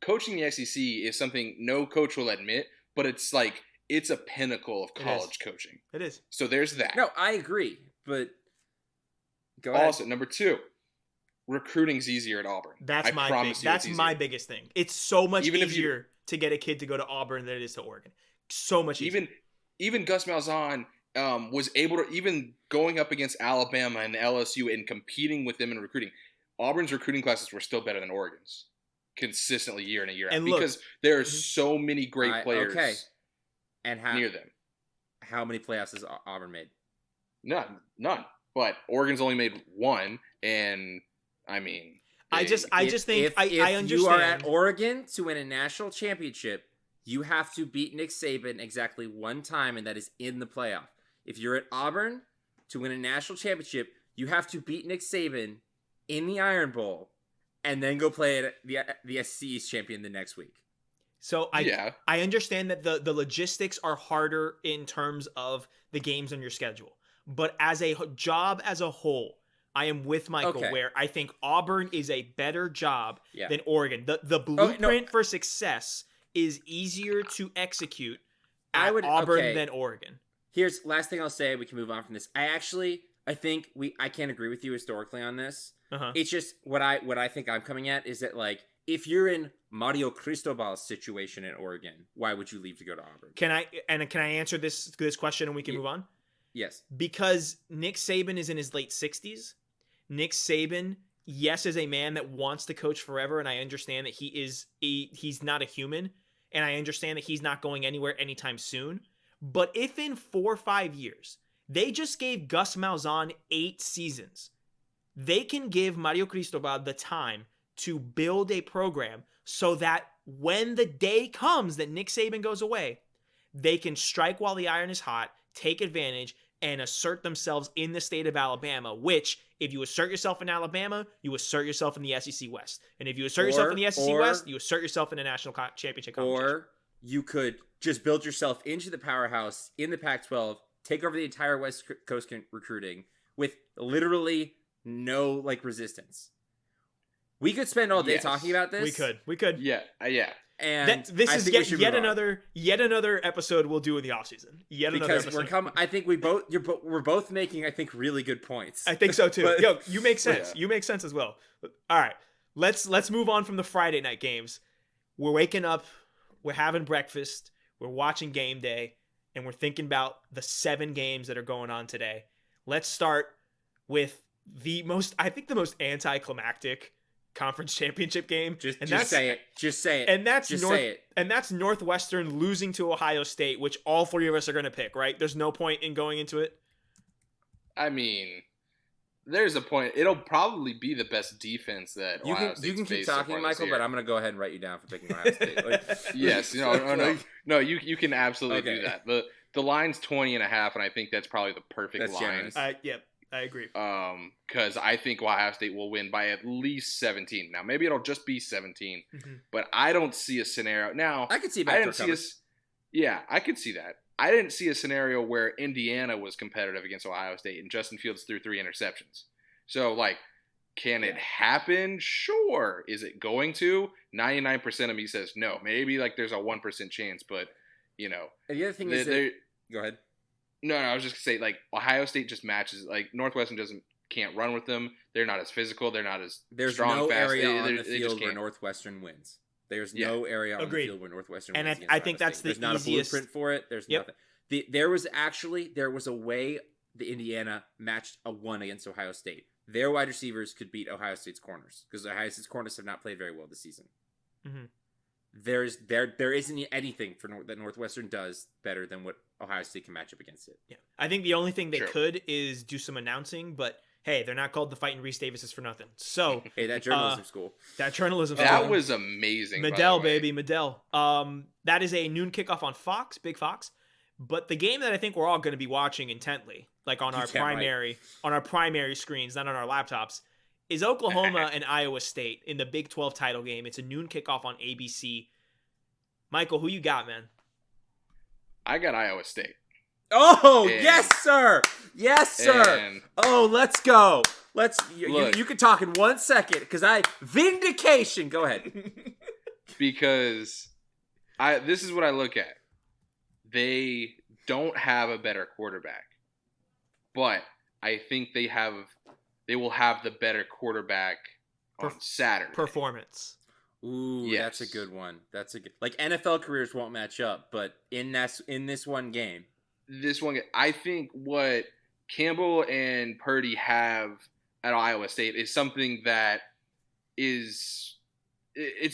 coaching the SEC is something no coach will admit, but it's a pinnacle of college coaching. It is. So there's that. No, I agree, but go ahead. Also, number 2, recruiting's easier at Auburn. That's my biggest thing. It's so much easier to get a kid to go to Auburn than it is to Oregon. So much easier. Even Gus Malzahn was able to, even going up against Alabama and LSU and competing with them in recruiting, Auburn's recruiting classes were still better than Oregon's consistently year in and year out because there are so many great players near them. How many playoffs has Auburn made? None. But Oregon's only made one, and I mean, I just think I understand. You are at Oregon to win a national championship, you have to beat Nick Saban exactly one time, and that is in the playoff. If you're at Auburn to win a national championship, you have to beat Nick Saban in the Iron Bowl, and then go play at the SEC East champion the next week. So I understand that the logistics are harder in terms of the games on your schedule. But as a job as a whole, I am with Michael where I think Auburn is a better job than Oregon. The blueprint for success is easier to execute at Auburn than Oregon. Here's last thing I'll say. We can move on from this. I think I can't agree with you historically on this. It's just what I think I'm coming at is that if you're in Mario Cristobal's situation in Oregon, why would you leave to go to Auburn? Can I answer this question and we can move on? Yes. Because Nick Saban is in his late 60s. Nick Saban, yes, is a man that wants to coach forever, and I understand that he's not a human, and I understand that he's not going anywhere anytime soon. But if in 4 or 5 years they just gave Gus Malzahn 8 seasons, they can give Mario Cristobal the time to build a program so that when the day comes that Nick Saban goes away, they can strike while the iron is hot, take advantage, and assert themselves in the state of Alabama, which, if you assert yourself in Alabama, you assert yourself in the SEC West. And if you assert yourself in the SEC West, you assert yourself in the national championship competition. Or you could just build yourself into the powerhouse in the Pac-12, take over the entire West Coast recruiting with literally no resistance. We could spend all day talking about this. We could. Yeah. And this is yet another episode we'll do in the offseason. I think we're both making really good points. I think so too. Yo, you make sense. Yeah. You make sense as well. All right, let's move on from the Friday night games. We're waking up, we're having breakfast, we're watching game day, and we're thinking about the 7 games that are going on today. Let's start with the most anticlimactic conference championship game. Just say it. And that's Northwestern losing to Ohio State, which all 3 of us are going to pick, right? There's no point in going into it. I mean, there's a point. It'll probably be the best defense that Ohio State's you can keep faced so talking, far Michael, this year. but I'm going to go ahead and write you down for picking Ohio State. Yes, no. You can absolutely do that. The line's 20.5, and I think that's probably the perfect line. I agree. Because I think Ohio State will win by at least 17. Now, maybe it'll just be 17, but I don't see a scenario. Now, I could see I could see that. I didn't see a scenario where Indiana was competitive against Ohio State and Justin Fields threw 3 interceptions. So, can it happen? Sure. Is it going to? 99% of me says no. Maybe there's a 1% chance, but And the other thing is go ahead. No, I was just gonna say Ohio State just matches Northwestern can't run with them. They're not as physical. They're not as strong. No fast. area on the field where Northwestern wins. There's no area on the field where Northwestern wins. And I think that's the easiest. There's not a blueprint for it. There's nothing. There was a way the Indiana matched a 1 against Ohio State. Their wide receivers could beat Ohio State's corners because Ohio State's corners have not played very well this season. Mm-hmm. There isn't anything that Northwestern does better than what Ohio State can match up against it. Yeah, I think the only thing they could is do some announcing, but hey, they're not called the Fighting Reese Davises for nothing. So hey, that journalism school. That was amazing. Medill, baby, Medill. That is a noon kickoff on Fox, Big Fox. But the game that I think we're all going to be watching intently, on our primary screens, not on our laptops, is Oklahoma and Iowa State in the Big 12 title game. It's a noon kickoff on ABC. Michael, who you got, man? I got Iowa State. Oh, yes, sir. Yes, sir. Let's go. You can talk in 1 second because vindication. Go ahead. Because this is what I look at. They don't have a better quarterback, but I think they will have the better quarterback on Saturday. Performance. Ooh, yes. That's a good one. That's a good. NFL careers won't match up, but in this one game, I think what Campbell and Purdy have at Iowa State is something that it's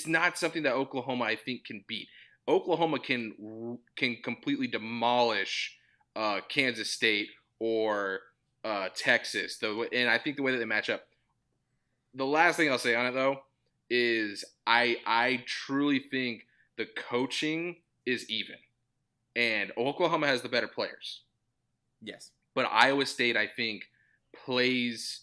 not something that Oklahoma I think can beat. Oklahoma can completely demolish Kansas State or Texas, and I think the way that they match up. The last thing I'll say on it though is I truly think the coaching is even, and Oklahoma has the better players. Yes, but Iowa State I think plays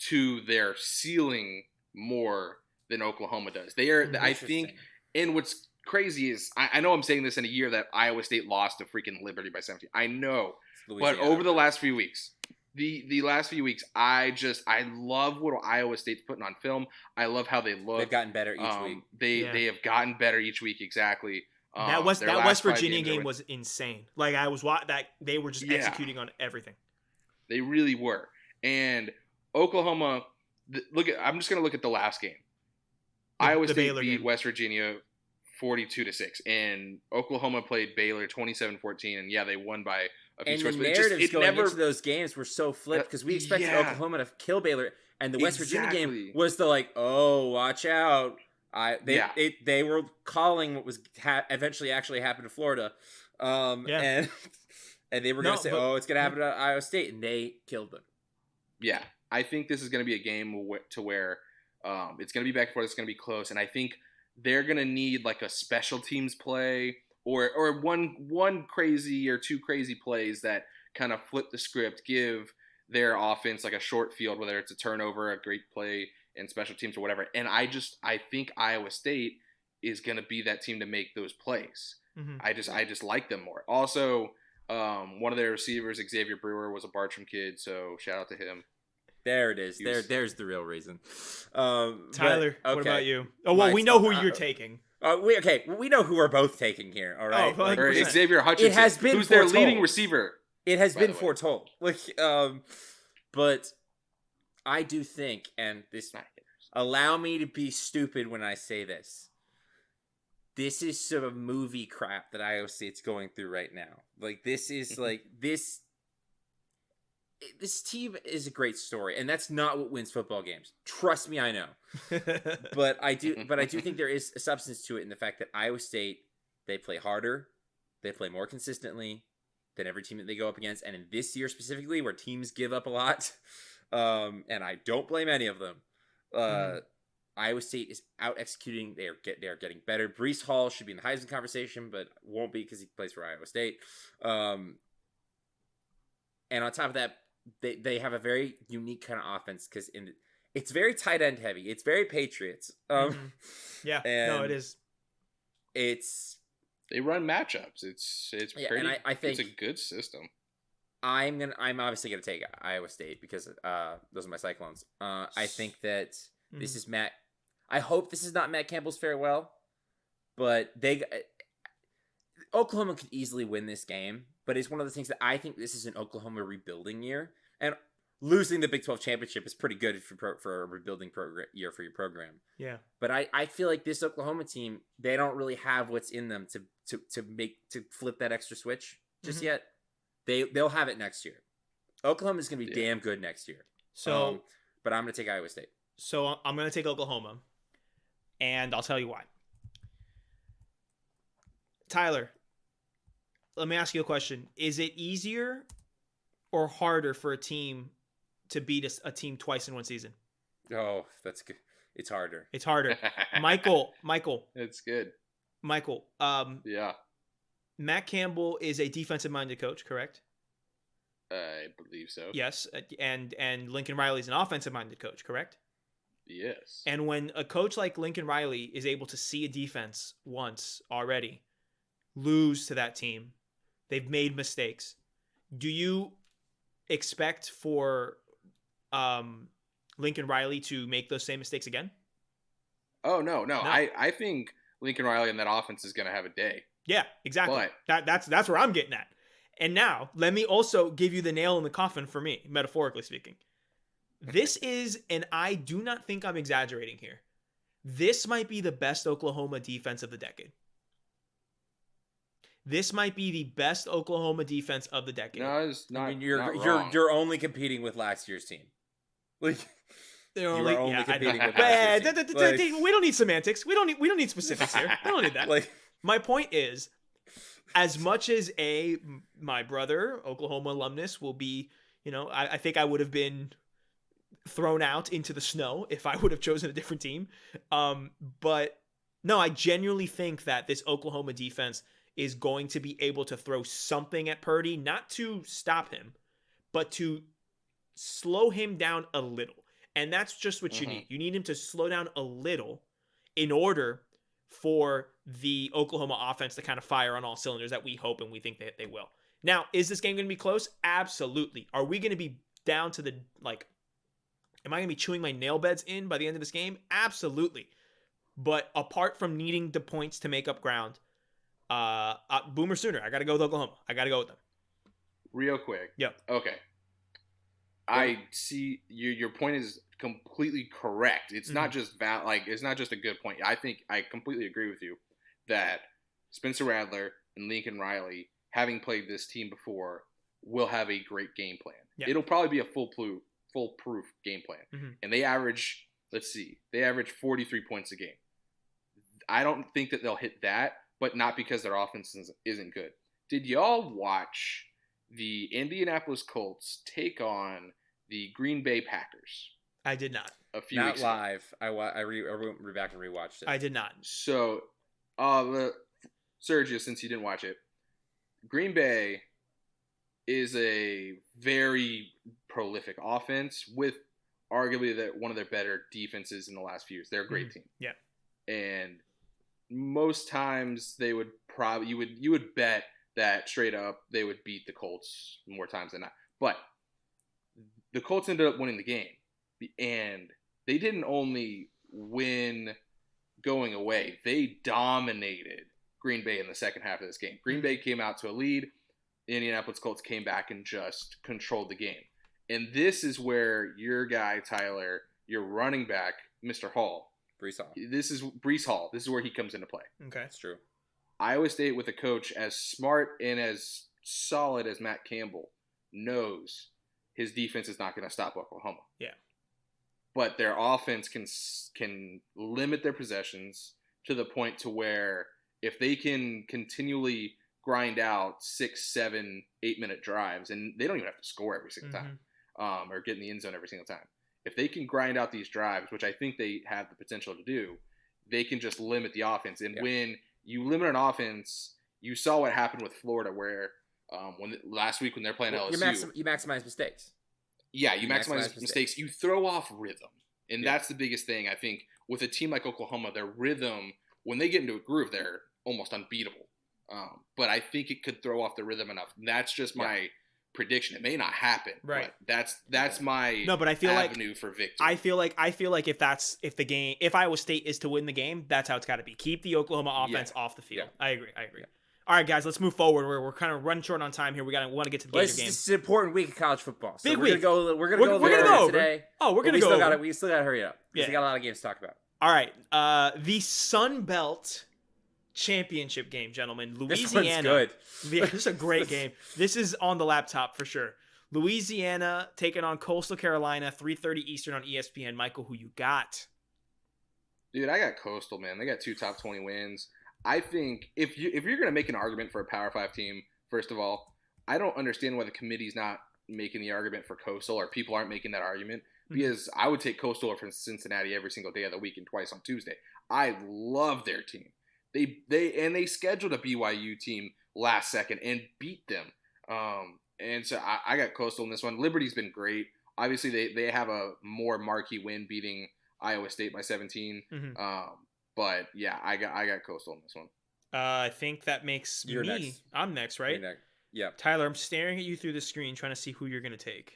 to their ceiling more than Oklahoma does. They are, I think, and what's crazy is I know I'm saying this in a year that Iowa State lost to freaking Liberty by 17. I know, but over the last few weeks. The last few weeks, I love what Iowa State's putting on film. I love how they look. They've gotten better each week. They have gotten better each week, exactly. That West Virginia game was insane. I was that they were just executing on everything. They really were. And Oklahoma, I'm just gonna look at the last game. Iowa State beat West Virginia 42-6, and Oklahoma played Baylor 27-14, and they won by a few scores. And the narratives going into those games were so flipped because we expected Oklahoma to kill Baylor, And the West Virginia game was the like, oh, watch out. They were calling what was eventually actually happened to Florida. And they were going to say, it's going to happen to Iowa State, and they killed them. Yeah, I think this is going to be a game to where it's going to be back and forth. It's going to be close, and I think they're going to need like a special teams play or one crazy or two crazy plays that kind of flip the script, give their offense like a short field, whether it's a turnover, a great play in special teams or whatever. And I think Iowa State is going to be that team to make those plays. Mm-hmm. I just like them more. Also, one of their receivers, Xavier Brewer, was a Bartram kid, so shout out to him. There it is. There's the real reason. Tyler, what about you? Oh, well, we know who you're taking. We know who we're both taking here. All right, or Xavier Hutchinson, it has been who's their leading receiver. It has been foretold. But I do think, and this allow me to be stupid when I say this. This is sort of movie crap that Iowa State's going through right now. Like this is like this. This team is a great story, and that's not what wins football games. Trust me, I know. But I do think there is a substance to it in the fact that Iowa State, they play harder, they play more consistently than every team that they go up against, and in this year specifically, where teams give up a lot, and I don't blame any of them. Iowa State is out executing. They are getting better. Breece Hall should be in the Heisman conversation, but won't be because he plays for Iowa State. And on top of that, they have a very unique kind of offense because it's very tight end heavy. It's very Patriots. Yeah, no, it is. They run matchups. It's pretty. And I think it's a good system. I'm obviously gonna take Iowa State because those are my Cyclones. I think that this is Matt. I hope this is not Matt Campbell's farewell, but Oklahoma could easily win this game. But it's one of the things that I think this is an Oklahoma rebuilding year, and losing the Big 12 championship is pretty good for a rebuilding year for your program. Yeah. But I feel like this Oklahoma team, they don't really have what's in them to flip that extra switch just yet. They'll have it next year. Oklahoma is going to be damn good next year. So, but I'm going to take Iowa State. So I'm going to take Oklahoma, and I'll tell you why. Tyler, let me ask you a question. Is it easier or harder for a team to beat a team twice in one season? Oh, that's good. It's harder. It's harder. Michael. It's good. Michael. Yeah. Matt Campbell is a defensive-minded coach, correct? I believe so. Yes, and Lincoln Riley is an offensive-minded coach, correct? Yes. And when a coach like Lincoln Riley is able to see a defense once already lose to that team, they've made mistakes. Do you expect for Lincoln Riley to make those same mistakes again? Oh, no. I think Lincoln Riley and that offense is going to have a day. Yeah, exactly. But that's where I'm getting at. And now, let me also give you the nail in the coffin for me, metaphorically speaking. This is, and I do not think I'm exaggerating here, this might be the best Oklahoma defense of the decade. This might be the best Oklahoma defense of the decade. No, it's not. I mean, you're only competing with last year's team. Like you're only competing with last year's team. We don't need semantics. We don't need specifics here. We don't need that. My point is, as much as my brother, Oklahoma alumnus, will be, I think I would have been thrown out into the snow if I would have chosen a different team. But no, I genuinely think that this Oklahoma defense is going to be able to throw something at Purdy, not to stop him, but to slow him down a little. And that's just what you need. You need him to slow down a little in order for the Oklahoma offense to kind of fire on all cylinders that we hope and we think that they will. Now, is this game going to be close? Absolutely. Are we going to be down to am I going to be chewing my nail beds in by the end of this game? Absolutely. But apart from needing the points to make up ground, Boomer Sooner, I got to go with Oklahoma. I got to go with them. Real quick. Yep. Okay. I see your point is completely correct. It's not just it's not just a good point. I think I completely agree with you that Spencer Rattler and Lincoln Riley, having played this team before, will have a great game plan. Yep. It'll probably be a foolproof game plan. Mm-hmm. And they average 43 points a game. I don't think that they'll hit that, but not because their offense isn't good. Did y'all watch the Indianapolis Colts take on the Green Bay Packers? I did not. A few Not weeks ago. live. I went back and rewatched it. I did not. So, Sergio, since you didn't watch it, Green Bay is a very prolific offense with arguably one of their better defenses in the last few years. They're a great team. Yeah. And most times they would you would bet that straight up they would beat the Colts more times than not. But the Colts ended up winning the game. And they didn't only win going away. They dominated Green Bay in the second half of this game. Green Bay came out to a lead. The Indianapolis Colts came back and just controlled the game. And this is where your guy, Tyler, your running back, Mr. Hall. Brees Hall. This is Brees Hall. This is where he comes into play. Okay. That's true. Iowa State with a coach as smart and as solid as Matt Campbell knows his defense is not going to stop Oklahoma. Yeah. But their offense can limit their possessions to the point to where if they can continually grind out 6, 7, 8-minute drives, and they don't even have to score every single time, or get in the end zone every single time. If they can grind out these drives, which I think they have the potential to do, they can just limit the offense. And when you limit an offense, you saw what happened with Florida, where last week when they're playing LSU, you maximize mistakes. Yeah, you maximize mistakes. You throw off rhythm. And that's the biggest thing, I think, with a team like Oklahoma, their rhythm, when they get into a groove, they're almost unbeatable. But I think it could throw off the rhythm enough. That's just my prediction. It may not happen, right? But that's my but I feel avenue for victory. I feel like if Iowa State is to win the game, that's how it's got to be. Keep the Oklahoma offense off the field. Yeah. I agree. Yeah. All right, guys, let's move forward. We're kind of running short on time here. We want to get to the Gator game. This is an important week of college football. So Big week. We're gonna go over today. Oh, we're gonna go over. We still gotta hurry up. We got a lot of games to talk about. All right, the Sun Belt Championship game, gentlemen. Louisiana. This one's good. Yeah, this is a great game. This is on the laptop for sure. Louisiana taking on Coastal Carolina, 3:30 Eastern on ESPN. Michael, who you got? Dude, I got Coastal, man. They got 2 top 20 wins. I think if you're going to make an argument for a Power 5 team, first of all, I don't understand why the committee's not making the argument for Coastal, or people aren't making that argument, because I would take Coastal over Cincinnati every single day of the week and twice on Tuesday. I love their team. They scheduled a BYU team last second and beat them. And so I got Coastal in this one. Liberty's been great. Obviously, they have a more marquee win beating Iowa State by 17. But yeah, I got Coastal in this one. I think that makes You're me. Next. I'm next, right? You're next. Yeah. Tyler, I'm staring at you through the screen, trying to see who you're gonna take.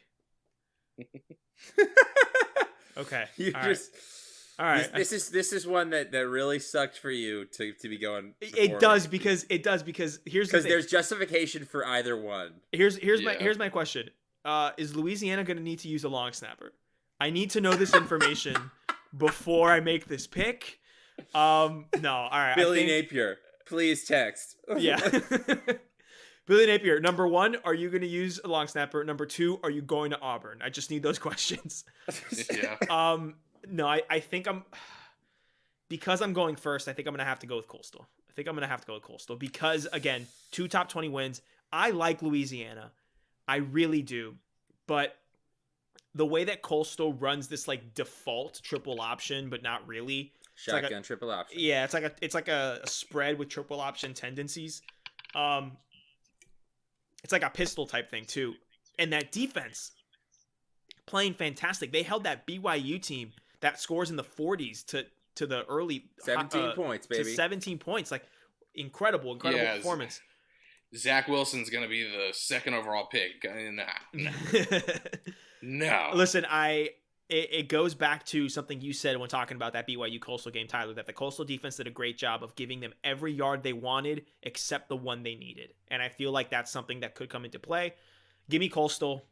Okay. All right. This is one that really sucked for you to be going. It does because here's the thing. There's justification for either one. Here's my question. Is Louisiana going to need to use a long snapper? I need to know this information before I make this pick. No. All right. Billy Napier, please text. Yeah. Billy Napier, number 1, are you going to use a long snapper? Number 2, are you going to Auburn? I just need those questions. Yeah. No, I think because I'm going first, I think I'm going to have to go with Coastal. Because, again, 2 top 20 wins. I like Louisiana. I really do. But the way that Coastal runs this like default triple option, but not really. Shotgun triple option. Yeah, it's like a spread with triple option tendencies. It's like a pistol type thing too. And that defense playing fantastic. They held that BYU team that scores in the 40s to the early 17 points, baby. To 17 points. Like incredible performance. Zach Wilson's going to be the 2nd overall pick. Nah. No. Listen, it goes back to something you said when talking about that BYU Coastal game, Tyler, that the Coastal defense did a great job of giving them every yard they wanted except the one they needed. And I feel like that's something that could come into play. Give me Coastal,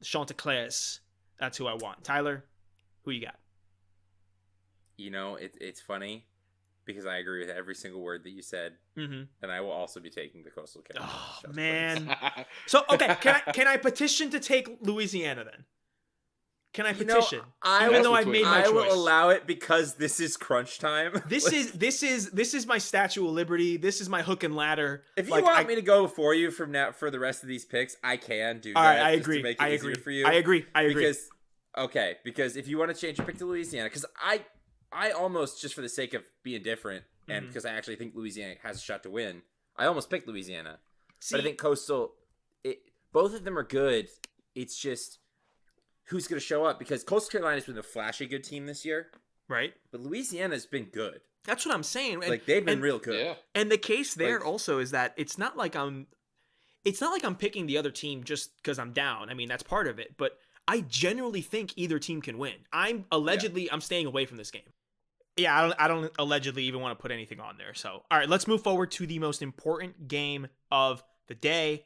Chanticleers. That's who I want. Tyler, who you got? You know, it's funny because I agree with every single word that you said, and I will also be taking the Coastal Carolina. Oh man! So okay, can I petition to take Louisiana then? Can I petition? I Even though I've made my choice. I will allow it because this is crunch time. This is my Statue of Liberty. This is my hook and ladder. If you want me to go before you for the rest of these picks, I can do that. All right, I just agree. To make it easier for you. I agree. Because if you want to change your pick to Louisiana, because I almost, just for the sake of being different, and because I actually think Louisiana has a shot to win, I almost picked Louisiana. But I think Coastal, both of them are good. It's just who's going to show up, because Coastal Carolina's been a flashy good team this year, right? But Louisiana's been good. That's what I'm saying. Like they've been real good. Yeah. And the case there also is that it's not like I'm picking the other team just because I'm down. I mean, that's part of it, but I genuinely think either team can win. I'm staying away from this game. Yeah, I don't allegedly even want to put anything on there. So, all right, let's move forward to the most important game of the day.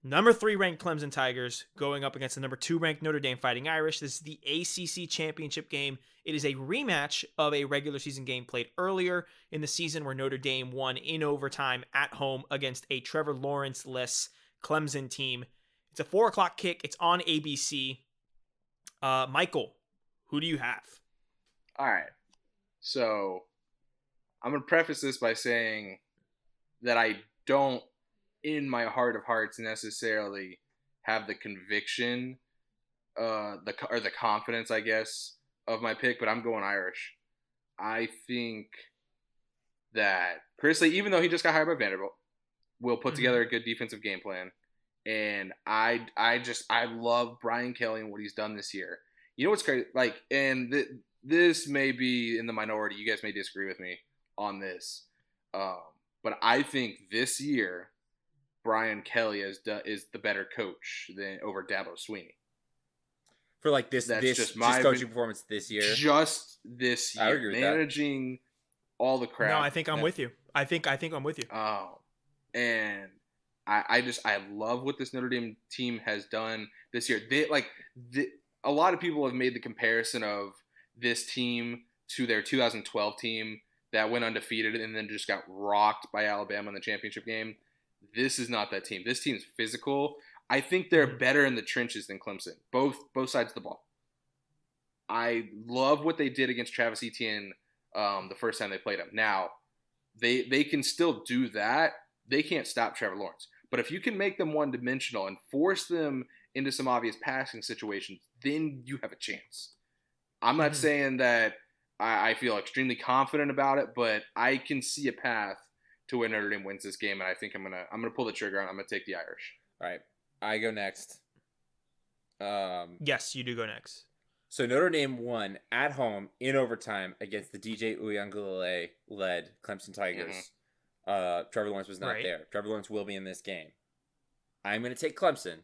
Number 3 ranked Clemson Tigers going up against the number 2 ranked Notre Dame Fighting Irish. This is the ACC championship game. It is a rematch of a regular season game played earlier in the season where Notre Dame won in overtime at home against a Trevor Lawrence-less Clemson team. It's a 4:00 kick. It's on ABC. Michael, who do you have? All right. So I'm going to preface this by saying that I don't, in my heart of hearts, necessarily have the conviction, or the confidence, I guess, of my pick, but I'm going Irish. I think that Chris Lee, even though he just got hired by Vanderbilt, will put together a good defensive game plan. And I love Brian Kelly and what he's done this year. You know what's crazy? This may be in the minority. You guys may disagree with me on this. But I think this year, Brian Kelly is the better coach than over Dabo Swinney. For like this coaching performance this year? Just this year. I agree with managing all the crap. No, I think I'm with you. I think I'm with you. Oh. And I love what this Notre Dame team has done this year. A lot of people have made the comparison of this team to their 2012 team that went undefeated and then just got rocked by Alabama in the championship game. This is not that team. This team's physical. I think they're better in the trenches than Clemson, both sides of the ball. I love what they did against Travis Etienne the first time they played him. Now, they can still do that. They can't stop Trevor Lawrence. But if you can make them one-dimensional and force them into some obvious passing situations, then you have a chance. I'm not saying that I feel extremely confident about it, but I can see a path to where Notre Dame wins this game, and I think I'm gonna pull the trigger and I'm gonna take the Irish. All right, I go next. Yes, you do go next. So Notre Dame won at home in overtime against the DJ Uiagalelei-led Clemson Tigers. Trevor Lawrence was not there. Trevor Lawrence will be in this game. I'm going to take Clemson.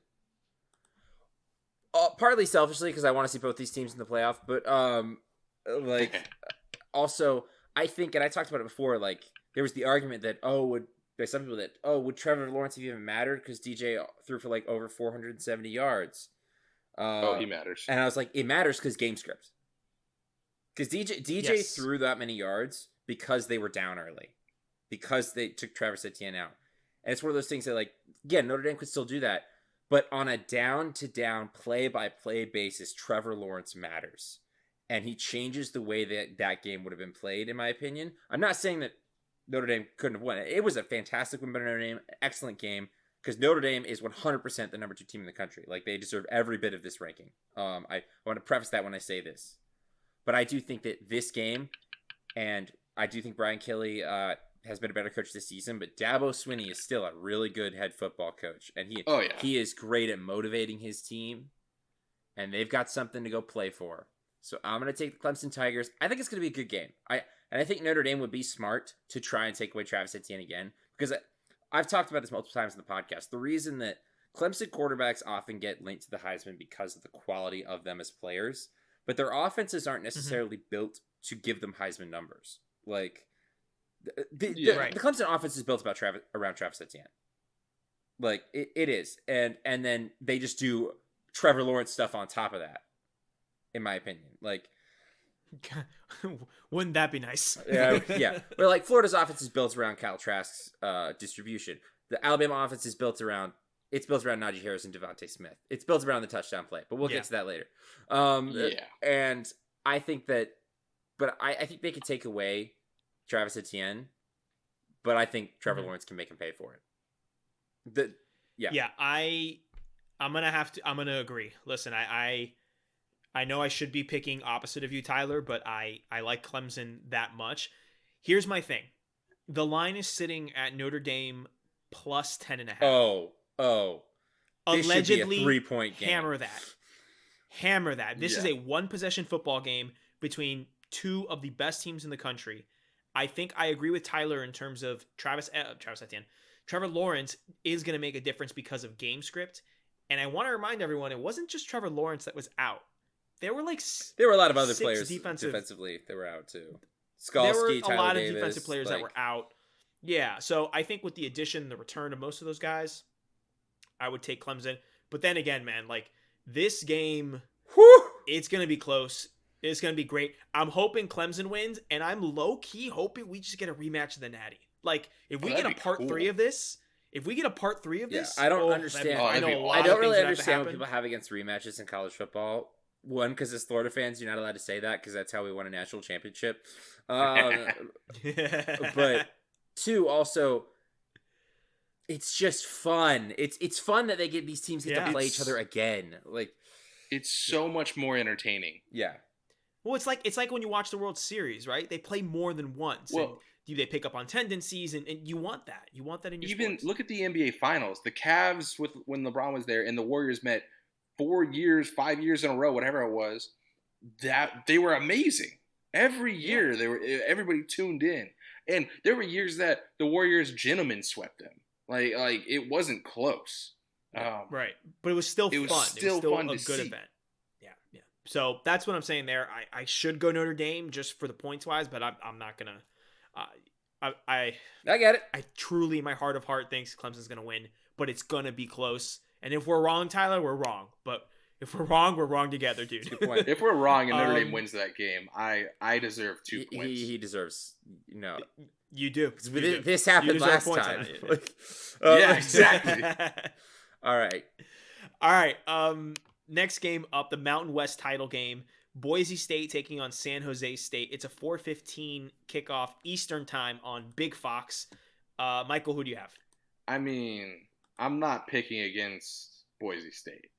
Partly selfishly because I want to see both these teams in the playoff, but also I think, and I talked about it before, like there was the argument that by some people that would Trevor Lawrence have even mattered because DJ threw for like over 470 yards. He matters. And I was like, it matters because game script. Because DJ threw that many yards because they were down early. Because they took Travis Etienne out. And it's one of those things that, like, again, Notre Dame could still do that. But on a down-to-down, play-by-play basis, Trevor Lawrence matters. And he changes the way that game would have been played, in my opinion. I'm not saying that Notre Dame couldn't have won. It was a fantastic win by Notre Dame. Excellent game. Because Notre Dame is 100% the number 2 team in the country. Like, they deserve every bit of this ranking. I want to preface that when I say this. But I do think that this game, and I do think Brian Kelly has been a better coach this season, but Dabo Swinney is still a really good head football coach. And he is great at motivating his team. And they've got something to go play for. So I'm going to take the Clemson Tigers. I think it's going to be a good game. I think Notre Dame would be smart to try and take away Travis Etienne again. Because I've talked about this multiple times in the podcast. The reason that Clemson quarterbacks often get linked to the Heisman because of the quality of them as players. But their offenses aren't necessarily built to give them Heisman numbers. Like, the Clemson offense is built around Travis Etienne. Like, it is. And then they just do Trevor Lawrence stuff on top of that, in my opinion. Like, wouldn't that be nice? yeah. But, like, Florida's offense is built around Kyle Trask's distribution. The Alabama offense is built around it's built around Najee Harris and Devontae Smith. It's built around the touchdown play, but we'll get to that later. And I think that, but I think they could take away Travis Etienne, but I think Trevor Lawrence can make him pay for it. I'm gonna agree. Listen, I know I should be picking opposite of you, Tyler, but I like Clemson that much. Here's my thing. The line is sitting at Notre Dame plus 10.5. Allegedly, a 3-point game. Hammer that. This is a one-possession football game between two of the best teams in the country. I think I agree with Tyler in terms of Travis Etienne. Trevor Lawrence is going to make a difference because of game script. And I want to remind everyone, it wasn't just Trevor Lawrence that was out. There were a lot of other players defensively that were out too. There were Tyler a lot Davis, of defensive players that were out. Yeah, so I think with the addition, the return of most of those guys, I would take Clemson. But then again, man, like this game, it's going to be close. It's going to be great. I'm hoping Clemson wins, and I'm low-key hoping we just get a rematch of the Natty. Like, if we get a part 3 of this, I don't understand. I don't really understand what people have against rematches in college football. One, because as Florida fans, you're not allowed to say that because that's how we won a national championship. But two, also, it's just fun. It's fun that they get these teams get to play each other again. Like, it's so much more entertaining. Yeah. Well, it's like when you watch the World Series, right? They play more than once. Well, and they pick up on tendencies, and you want that. You want that in your sports. Look at the NBA Finals. The Cavs, when LeBron was there, and the Warriors met 5 years in a row, whatever it was. That they were amazing. Every year, everybody tuned in, and there were years that the Warriors gentlemen swept them. Like it wasn't close. Right, but it was still fun. It was still fun a good event. Yeah. So that's what I'm saying there. I should go Notre Dame just for the points wise, but I'm not gonna. I get it. I truly, in my heart of heart, thinks Clemson's gonna win, but it's gonna be close. And if we're wrong, Tyler, we're wrong. But if we're wrong together, dude. Good point. If we're wrong and Notre Dame wins that game, I deserve 2 points. He deserves. No, you do. This happened last time. Yeah, exactly. All right. Next game up, the Mountain West title game. Boise State taking on San Jose State. It's a 4:15 kickoff Eastern time on Big Fox. Michael, who do you have? I mean, I'm not picking against Boise State.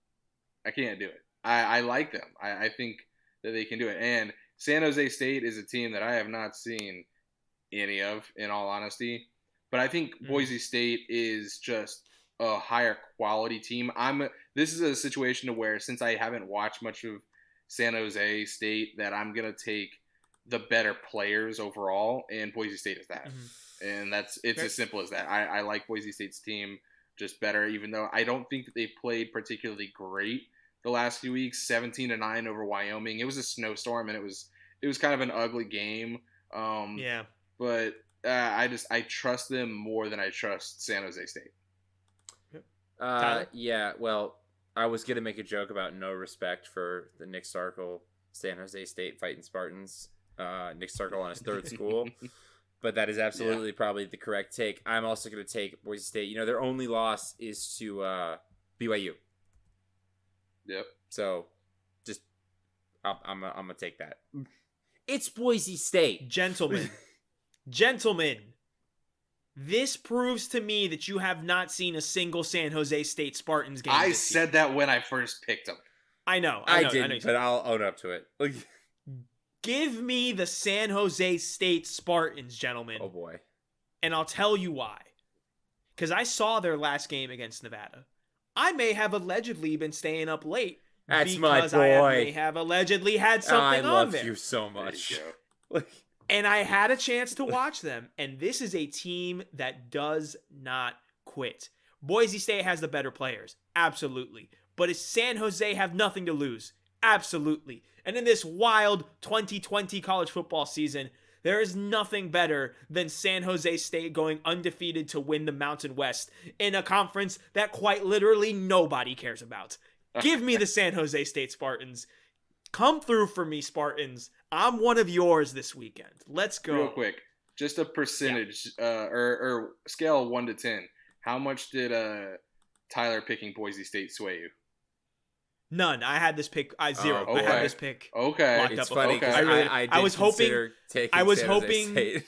I can't do it. I like them. I think that they can do it. And San Jose State is a team that I have not seen any of, in all honesty. But I think Boise State is just a higher quality team. This is a situation to where, since I haven't watched much of San Jose State, that I'm going to take the better players overall, and Boise State is that. And it's as simple as that. I like Boise State's team just better, even though I don't think that they played particularly great the last few weeks. 17-9 over Wyoming. It was a snowstorm, and it was kind of an ugly game. But I trust them more than I trust San Jose State. Well, I was going to make a joke about no respect for the Nick Starkel San Jose State fighting Spartans. Nick Starkel on his third school. But that is absolutely probably the correct take. I'm also going to take Boise State. Their only loss is to BYU. Yep. So, just I'm going to take that. It's Boise State. Gentlemen, this proves to me that you have not seen a single San Jose State Spartans game. I said that when I first picked them. I know, but I'll own up to it. Give me the San Jose State Spartans, gentlemen. Oh, boy. And I'll tell you why. Because I saw their last game against Nevada. I may have allegedly been staying up late. That's my boy. Because I may have allegedly had something on there. I love you so much. And I had a chance to watch them. And this is a team that does not quit. Boise State has the better players. Absolutely. But does San Jose have nothing to lose? Absolutely. And in this wild 2020 college football season, there is nothing better than San Jose State going undefeated to win the Mountain West in a conference that quite literally nobody cares about. Give me the San Jose State Spartans. Come through for me, Spartans. I'm one of yours this weekend. Let's go. Real quick, just a percentage or scale of 1 to 10. How much did Tyler picking Boise State sway you? None. I had this pick. Zero. okay. I had this pick. Okay. Locked It's up funny before. because I was hoping. I was San Jose hoping. State.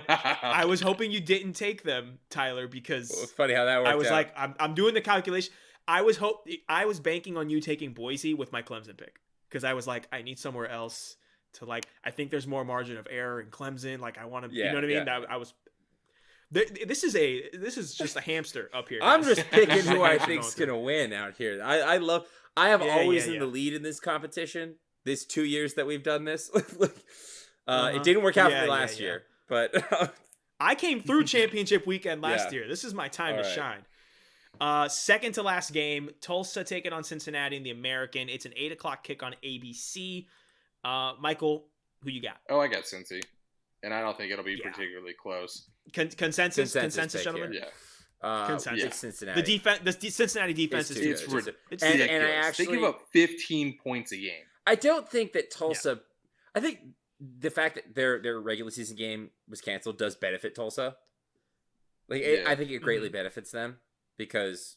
I was hoping you didn't take them, Tyler, because Well, it's funny how that worked I was out. like, I'm doing the calculation. I was banking on you taking Boise with my Clemson pick because I was like, I need somewhere else to like. I think there's more margin of error in Clemson. Like I want to, you know what I mean? I was. This is just a hamster up here. I'm guys. just picking who I think's gonna win out here. I have always in yeah. the lead in this competition. This 2 years that we've done this, it didn't work out for me last year, but I came through championship weekend last year. This is my time to shine. Second to last game, Tulsa taking on Cincinnati in the American. It's an 8:00 kick on ABC. Michael, who you got? Oh, I got Cincy, and I don't think it'll be particularly close. Consensus, gentlemen. Yeah. Consensus. It's Cincinnati. The Cincinnati defense is It's ridiculous. ridiculous. And I actually, they give up 15 points a game. I don't think that Tulsa. I think the fact that their regular season game was canceled does benefit Tulsa. I think it greatly benefits them because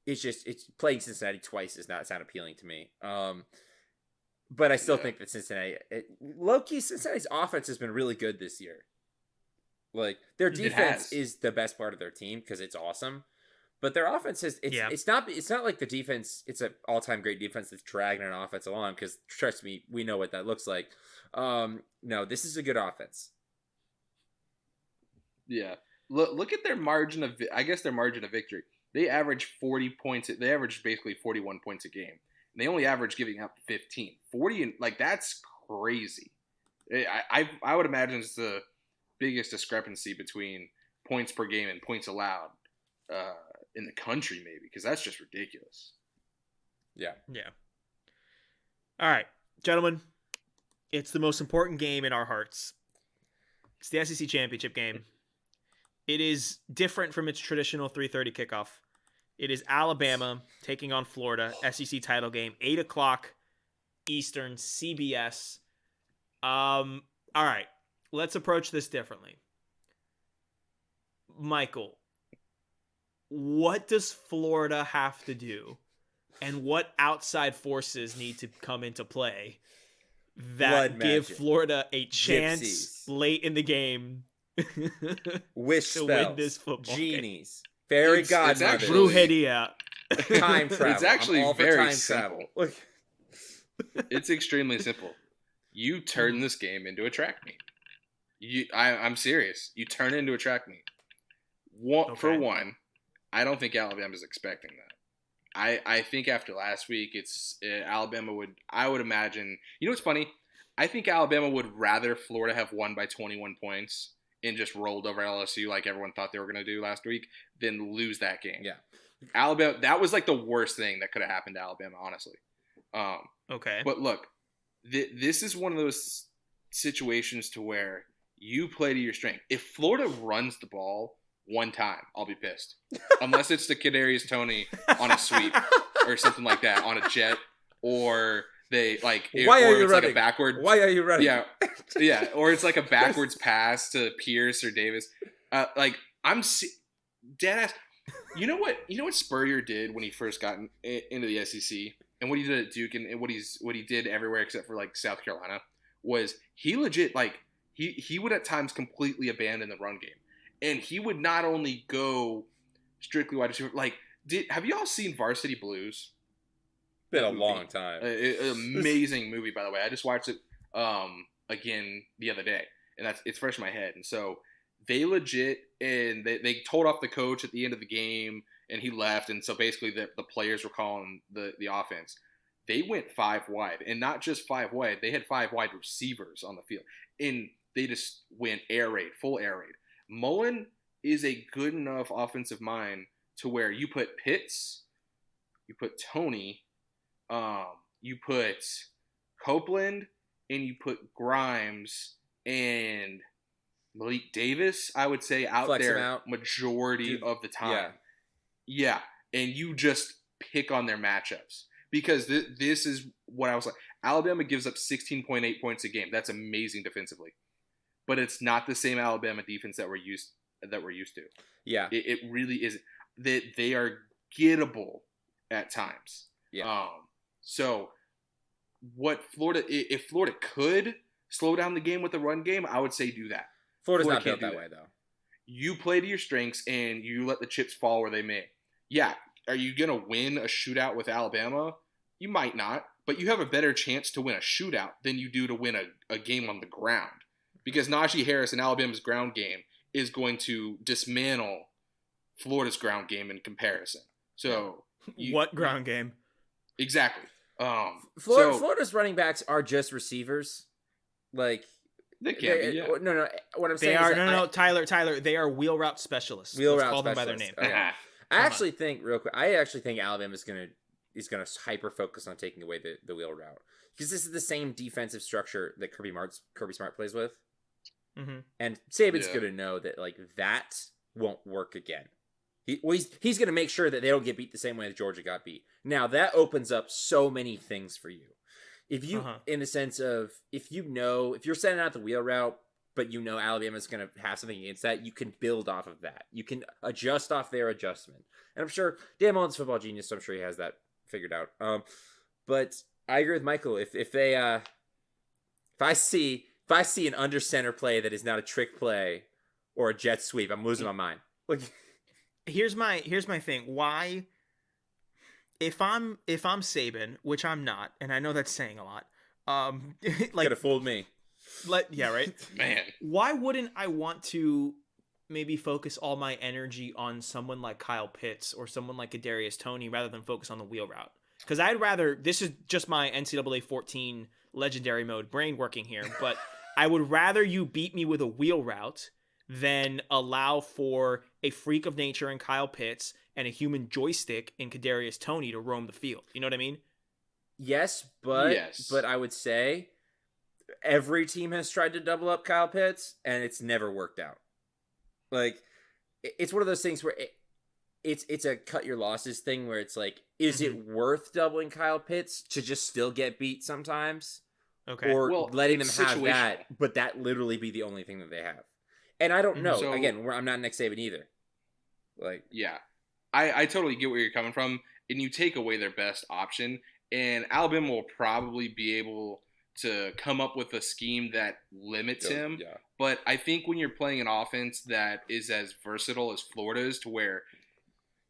it's playing Cincinnati twice is not sound appealing to me. But I still think that Cincinnati, low-key, Cincinnati's offense has been really good this year. Like their defense is the best part of their team because it's awesome, but their offense is it's not like the defense. It's an all-time great defense that's dragging an offense along. Because trust me, we know what that looks like. No, this is a good offense. Yeah, look at their margin of victory. They average 40 points. They average basically 41 points a game. And they only average giving up 15. 40 and that's crazy. I would imagine it's the biggest discrepancy between points per game and points allowed in the country, maybe, because that's just ridiculous. Yeah. All right, gentlemen, it's the most important game in our hearts. It's the SEC championship game. It is different from its traditional 3:30 kickoff. It is Alabama taking on Florida, SEC title game, 8:00 Eastern, CBS. All right. Let's approach this differently. Michael, what does Florida have to do and what outside forces need to come into play that give Florida a chance late in the game wish to spells, win this football genies, fairy godmother, Brujeria, time travel? It's actually very simple. It's extremely simple. You turn this game into a track meet. I'm serious. You turn it into a track meet. For one, I don't think Alabama's expecting that. I think after last week, Alabama would. I would imagine. You know what's funny? I think Alabama would rather Florida have won by 21 points and just rolled over LSU like everyone thought they were going to do last week than lose that game. Yeah, Alabama. That was like the worst thing that could have happened to Alabama, honestly. Okay. But look, this is one of those situations to where you play to your strength. If Florida runs the ball one time, I'll be pissed. Unless it's the Kadarius Toney on a sweep or something like that, on a jet, or they like. Why are you running? Like a backward. Why are you running? Yeah, or it's like a backwards pass to Pierce or Davis. I'm dead ass. You know what Spurrier did when he first got into the SEC, and what he did at Duke, and what he did everywhere except for like South Carolina, was he legit he would at times completely abandon the run game, and he would not only go strictly wide receiver. Have you all seen Varsity Blues? Been a long time. Amazing movie, by the way. I just watched it again the other day, and it's fresh in my head. And so they legit, and they told off the coach at the end of the game, and he left. And so basically the players were calling the offense. They went 5 wide, and not just 5 wide. They had 5 wide receivers on the field, and they just went air raid, full air raid. Mullen is a good enough offensive mind to where you put Pitts, you put Toney, you put Copeland, and you put Grimes and Malik Davis, I would say, out Flex there majority of the time. Yeah, and you just pick on their matchups. Because this is what I was like. Alabama gives up 16.8 points a game. That's amazing defensively. But it's not the same Alabama defense that we're used that we're used to. Yeah. It really is. That they are gettable at times. Yeah. So what Florida, if Florida could slow down the game with the run game, I would say do that. Florida's Florida not built can't that do way, though. You play to your strengths and you let the chips fall where they may. Yeah. Are you going to win a shootout with Alabama? You might not, but you have a better chance to win a shootout than you do to win a game on the ground. Because Najee Harris and Alabama's ground game is going to dismantle Florida's ground game in comparison. So what ground game? Exactly. Florida's running backs are just receivers. Like they can be, yeah. No. What I'm They saying are is Tyler. They are wheel route specialists. Let's call them by their name. Okay. I actually think Alabama's is gonna hyper focus on taking away the wheel route, because this is the same defensive structure that Kirby Smart plays with, and Saban's gonna know that like that won't work again. He's gonna make sure that they don't get beat the same way that Georgia got beat. Now that opens up so many things for you. If you, in the sense of if you're sending out the wheel route, but you know Alabama's going to have something against that, you can build off of that. You can adjust off their adjustment. And I'm sure Dan Mullen's a football genius, so I'm sure he has that figured out. But I agree with Michael. If I see an under center play that is not a trick play or a jet sweep, I'm losing my mind. Like, here's my thing. Why? If I'm Saban, which I'm not, and I know that's saying a lot, like could have fooled me. Yeah, right. Man, why wouldn't I want to maybe focus all my energy on someone like Kyle Pitts or someone like Kadarius Toney rather than focus on the wheel route? Because I'd rather, this is just my NCAA 14 legendary mode brain working here, but I would rather you beat me with a wheel route than allow for a freak of nature in Kyle Pitts and a human joystick in Kadarius Toney to roam the field. You know what I mean? Yes, but I would say every team has tried to double up Kyle Pitts and it's never worked out. Like, it's one of those things where it's a cut your losses thing where it's like, is it worth doubling Kyle Pitts to just still get beat sometimes? Okay. Or letting them have that, but that literally be the only thing that they have. And I don't know. So, again, I'm not Nick Saban either. Like, yeah, I totally get where you're coming from, and you take away their best option, and Alabama will probably be able to come up with a scheme that limits him. Yeah. But I think when you're playing an offense that is as versatile as Florida's, to where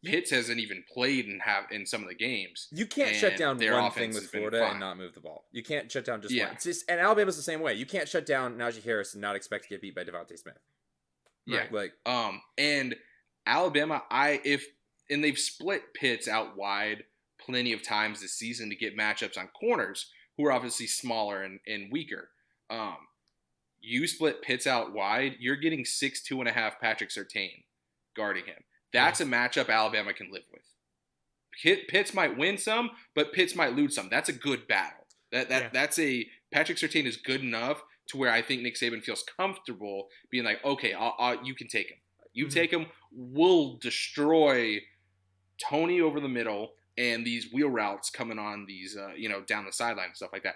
Pitts hasn't even played in some of the games, you can't shut down one thing with Florida and not move the ball. You can't shut down just one. It's just, and Alabama's the same way. You can't shut down Najee Harris and not expect to get beat by Devontae Smith. Yeah, like and Alabama, they've split Pitts out wide plenty of times this season to get matchups on corners who are obviously smaller and weaker. You split Pitts out wide, you're getting 6'2.5" Patrick Surtain guarding him. That's a matchup Alabama can live with. Pitts might win some, but Pitts might lose some. That's a good battle. That's Patrick Surtain is good enough to where I think Nick Saban feels comfortable being like, okay, you can take him. You take him. We'll destroy Toney over the middle and these wheel routes coming on these, down the sideline and stuff like that.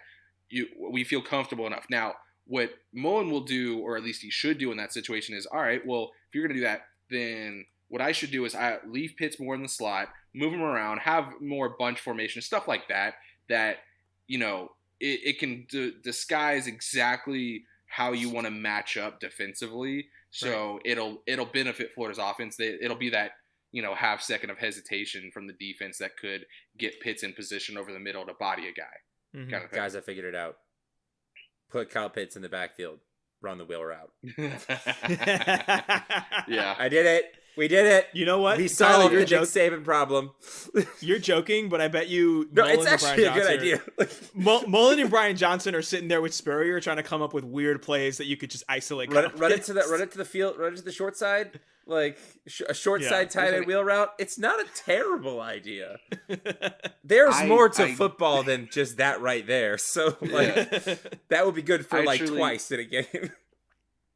We feel comfortable enough. Now, what Mullen will do, or at least he should do in that situation, is, all right, well, if you're going to do that, then what I should do is I leave Pitts more in the slot, move him around, have more bunch formation, stuff like that, it can disguise exactly how you want to match up defensively. So it'll benefit Florida's offense. It'll be that, half second of hesitation from the defense that could get Pitts in position over the middle to body a guy. Kind of thing. Guys, I figured it out. Put Kyle Pitts in the backfield. Run the wheel route. Yeah. I did it. We did it. You know what? We solved your Nick Saban problem. You're joking, but I bet you it's actually a good idea. Mullen and Brian Johnson are sitting there with Spurrier trying to come up with weird plays that you could just isolate. Run it to the field, run it to the short side. Like a short side tight end wheel route. It's not a terrible idea. There's more to football than just that right there. So that would be good for twice in a game.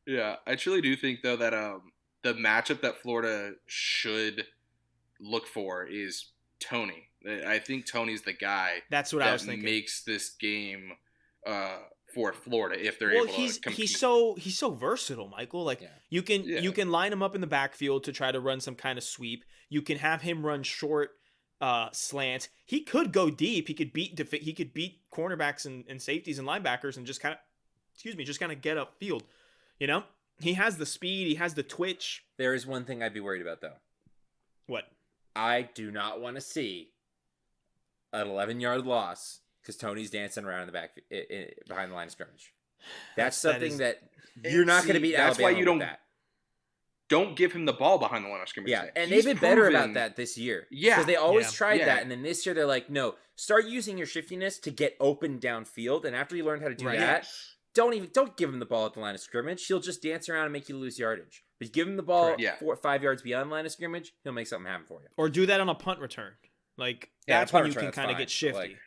Yeah, I truly do think though that the matchup that Florida should look for is Toney. I think Toney's the guy. That's what I was thinking. Makes this game for Florida if they're able to compete. He's so versatile, Michael. Like you can line him up in the backfield to try to run some kind of sweep. You can have him run short slants. He could go deep. He could beat cornerbacks and safeties and linebackers and just kind of get upfield. You know, he has the speed. He has the twitch. There is one thing I'd be worried about though. What? I do not want to see an 11-yard loss because Tony's dancing around in the back behind the line of scrimmage. That's something that you're not going to beat Alabama. That's why you don't give him the ball behind the line of scrimmage. Yeah, and they've been better about that this year. Yeah, because they always tried that, and then this year they're like, no, start using your shiftiness to get open downfield, and after you learn how to do that, don't give him the ball at the line of scrimmage. He'll just dance around and make you lose yardage. But give him the ball 4 or 5 yards beyond the line of scrimmage, he'll make something happen for you. Or do that on a punt return. Like that's when you can kind of get shifty.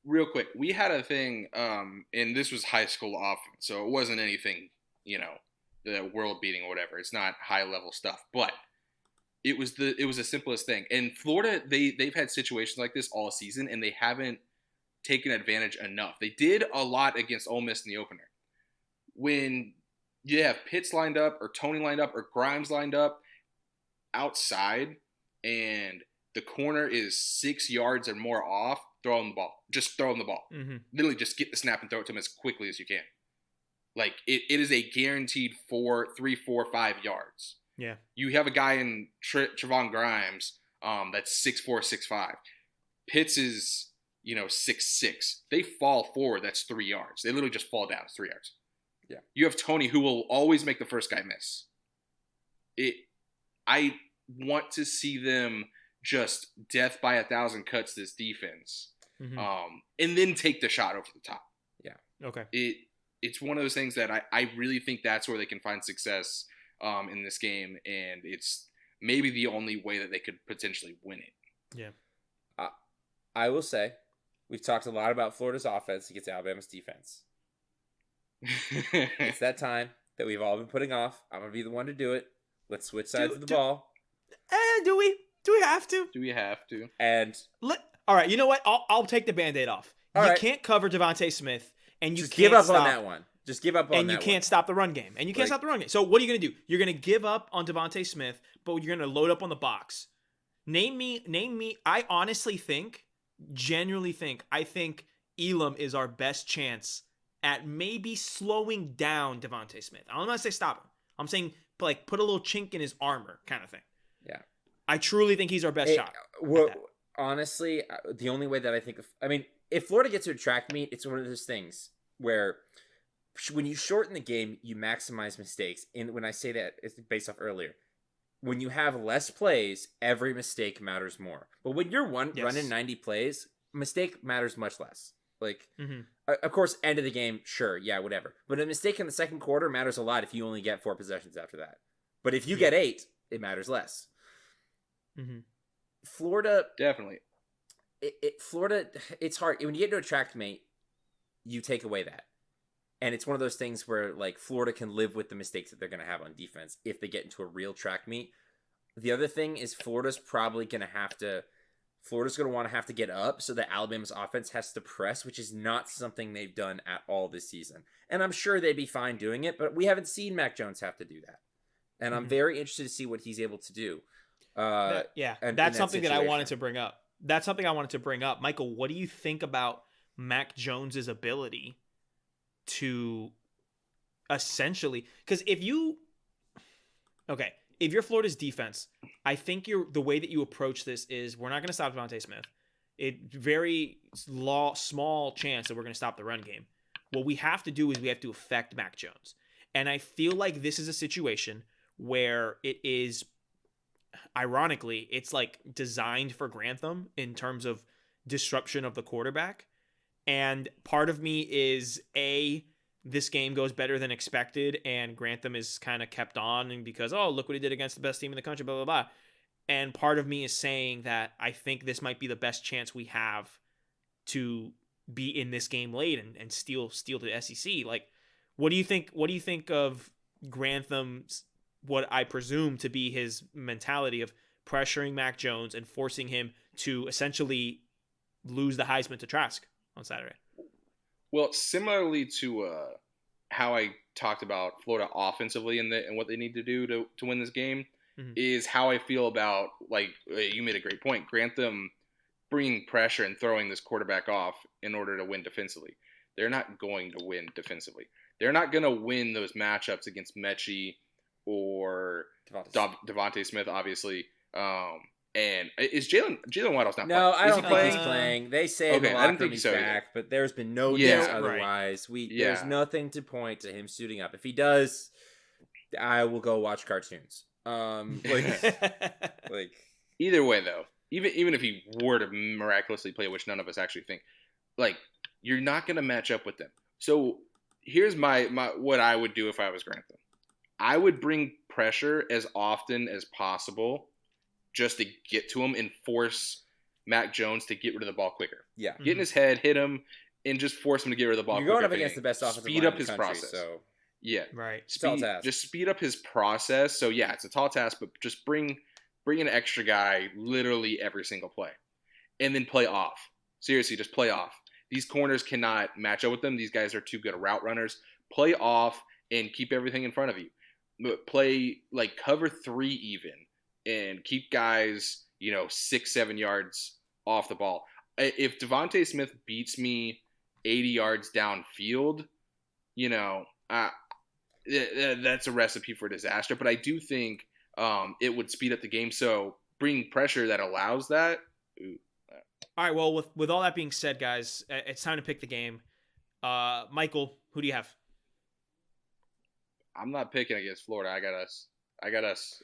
Real quick, we had a thing, and this was high school offense, so it wasn't anything, the world beating or whatever. It's not high level stuff, but it was the simplest thing. And Florida, they've had situations like this all season, and they haven't taken advantage enough. They did a lot against Ole Miss in the opener. When you have Pitts lined up, or Tony lined up, or Grimes lined up outside, and the corner is 6 yards or more off, throw him the ball. Just throw him the ball. Mm-hmm. Literally just get the snap and throw it to him as quickly as you can. Like, it is a guaranteed 3, 4, 5 yards. Yeah. You have a guy in Trevon Grimes that's 6'4", 6'5". Pitts is, 6'6". They fall forward, that's 3 yards. They literally just fall down, it's 3 yards. Yeah. You have Tony, who will always make the first guy miss. I want to see them just death by 1,000 cuts this defense, and then take the shot over the top. Yeah. Okay. It's one of those things that I really think that's where they can find success in this game, and it's maybe the only way that they could potentially win it. Yeah. I will say, we've talked a lot about Florida's offense against Alabama's defense. It's that time that we've all been putting off. I'm going to be the one to do it. Let's switch sides of the ball. Do we have to? Do we have to? And all right, you know what? I'll take the Band-Aid off. You can't cover Devontae Smith, and you just can't give up stop, on that one. Just give up on that one. And you can't stop the run game. And you can't stop the run game. So what are you going to do? You're going to give up on Devontae Smith, but you're going to load up on the box. Name me. I honestly genuinely think Elam is our best chance at maybe slowing down Devontae Smith. I'm not going to say stop him. I'm saying put a little chink in his armor kind of thing. Yeah. I truly think he's our best shot. Honestly, the only way that I think if Florida gets to a track meet, it's one of those things where when you shorten the game, you maximize mistakes. And when I say that, it's based off earlier. When you have less plays, every mistake matters more. But when you're running 90 plays, mistake matters much less. Of course, end of the game, sure, yeah, whatever. But a mistake in the second quarter matters a lot if you only get 4 possessions after that. But if you get 8, it matters less. Mm-hmm. Florida, definitely. Florida, it's hard when you get to a track mate. You take away that, and it's one of those things where Florida can live with the mistakes that they're going to have on defense if they get into a real track meet. The other thing is Florida's probably going to want to have to get up so that Alabama's offense has to press, which is not something they've done at all this season. And I'm sure they'd be fine doing it, but we haven't seen Mac Jones have to do that, and I'm very interested to see what he's able to do. That's something that I wanted to bring up. Michael, what do you think about Mac Jones's ability to essentially, because if you're Florida's defense, I think the way that you approach this is we're not going to stop Devontae Smith. It's very small chance that we're going to stop the run game. What we have to do is we have to affect Mac Jones. And I feel like this is a situation where it is, ironically, it's designed for Grantham in terms of disruption of the quarterback. And part of me is this game goes better than expected, and Grantham is kind of kept on, and because look what he did against the best team in the country, blah blah blah. And part of me is saying that I think this might be the best chance we have to be in this game late and steal the SEC. What do you think? What do you think of Grantham's, what I presume to be his mentality of pressuring Mac Jones and forcing him to essentially lose the Heisman to Trask on Saturday? Well, similarly to how I talked about Florida offensively and what they need to do to win this game, is how I feel about, like, you made a great point, Grantham bringing pressure and throwing this quarterback off in order to win defensively. They're not going to win defensively. They're not going to win those matchups against Mechie or Devontae Smith, obviously. And is Jalen Waddle's not playing? No, I Is don't he think he's playing. They say in the locker room he's back, but there's been no news otherwise. There's nothing to point to him suiting up. If he does, I will go watch cartoons. Like either way, though, even if he were to miraculously play, which none of us actually think, like, you're not going to match up with them. So here's my what I would do if I was Grantham. I would bring pressure as often as possible just to get to him and force Mac Jones to get rid of the ball quicker. Yeah. Get in his head, hit him, and just force him to get rid of the ball quicker. You're going up against the best offensive line in the country, process. So yeah. Right. Tall task. Just speed up his process. So yeah, it's a tall task, but just bring an extra guy literally every single play. And then play off. Seriously, just play off. These corners cannot match up with them. These guys are too good route runners. Play off and keep everything in front of you. Play, like, cover 3 even. And keep guys, 6-7 yards off the ball. If Devontae Smith beats me 80 yards downfield, that's a recipe for disaster. But I do think it would speed up the game. So bring pressure that allows that. Ooh. All right. Well, with all that being said, guys, it's time to pick the game. Michael, who do you have? I'm not picking against Florida. I got us.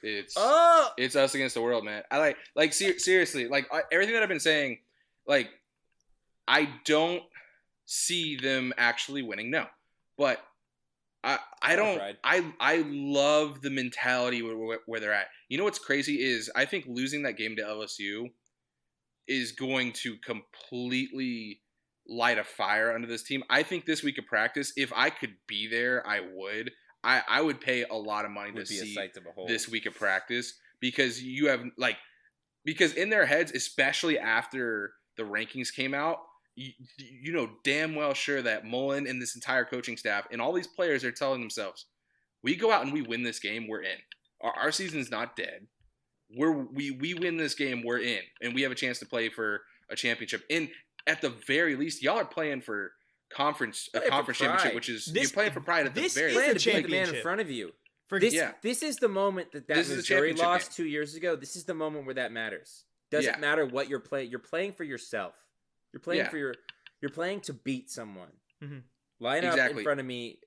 It's us against the world, man. I seriously, like, everything that I've been saying, like, I don't see them actually winning. No, but I don't. I love the mentality where they're at. You know what's crazy is I think losing that game to LSU is going to completely light a fire under this team. I think this week of practice, if I could be there, I would. I would pay a lot of money to see this week of practice because you have, like, because in their heads, especially after the rankings came out, you know damn well sure that Mullen and this entire coaching staff and all these players are telling themselves, we go out and we win this game, we're in. Our season's not dead. We win this game, we're in, and we have a chance to play for a championship. And at the very least, y'all are playing for a conference championship, which is you're playing for pride at the very least. The man in front of you. This is the moment that Missouri lost 2 years ago. This is the moment where that matters. Doesn't matter what you're playing. You're playing for yourself. You're playing You're playing to beat someone. Mm-hmm. Line up in front of me.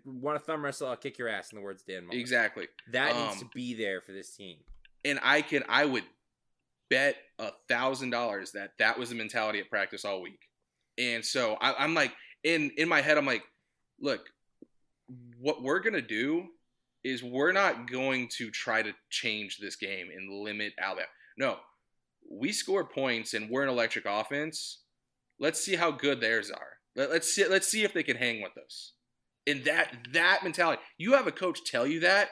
Want to thumb wrestle? I'll kick your ass. In the words of Dan Mullen. Exactly. That needs to be there for this team. And I would bet $1,000 that was the mentality at practice all week. And so I'm like, in my head, I'm like, look, what we're gonna do is we're not going to try to change this game and limit Alabama. No, we score points and we're an electric offense. Let's see how good theirs are. Let's see if they can hang with us. And that mentality, you have a coach tell you that,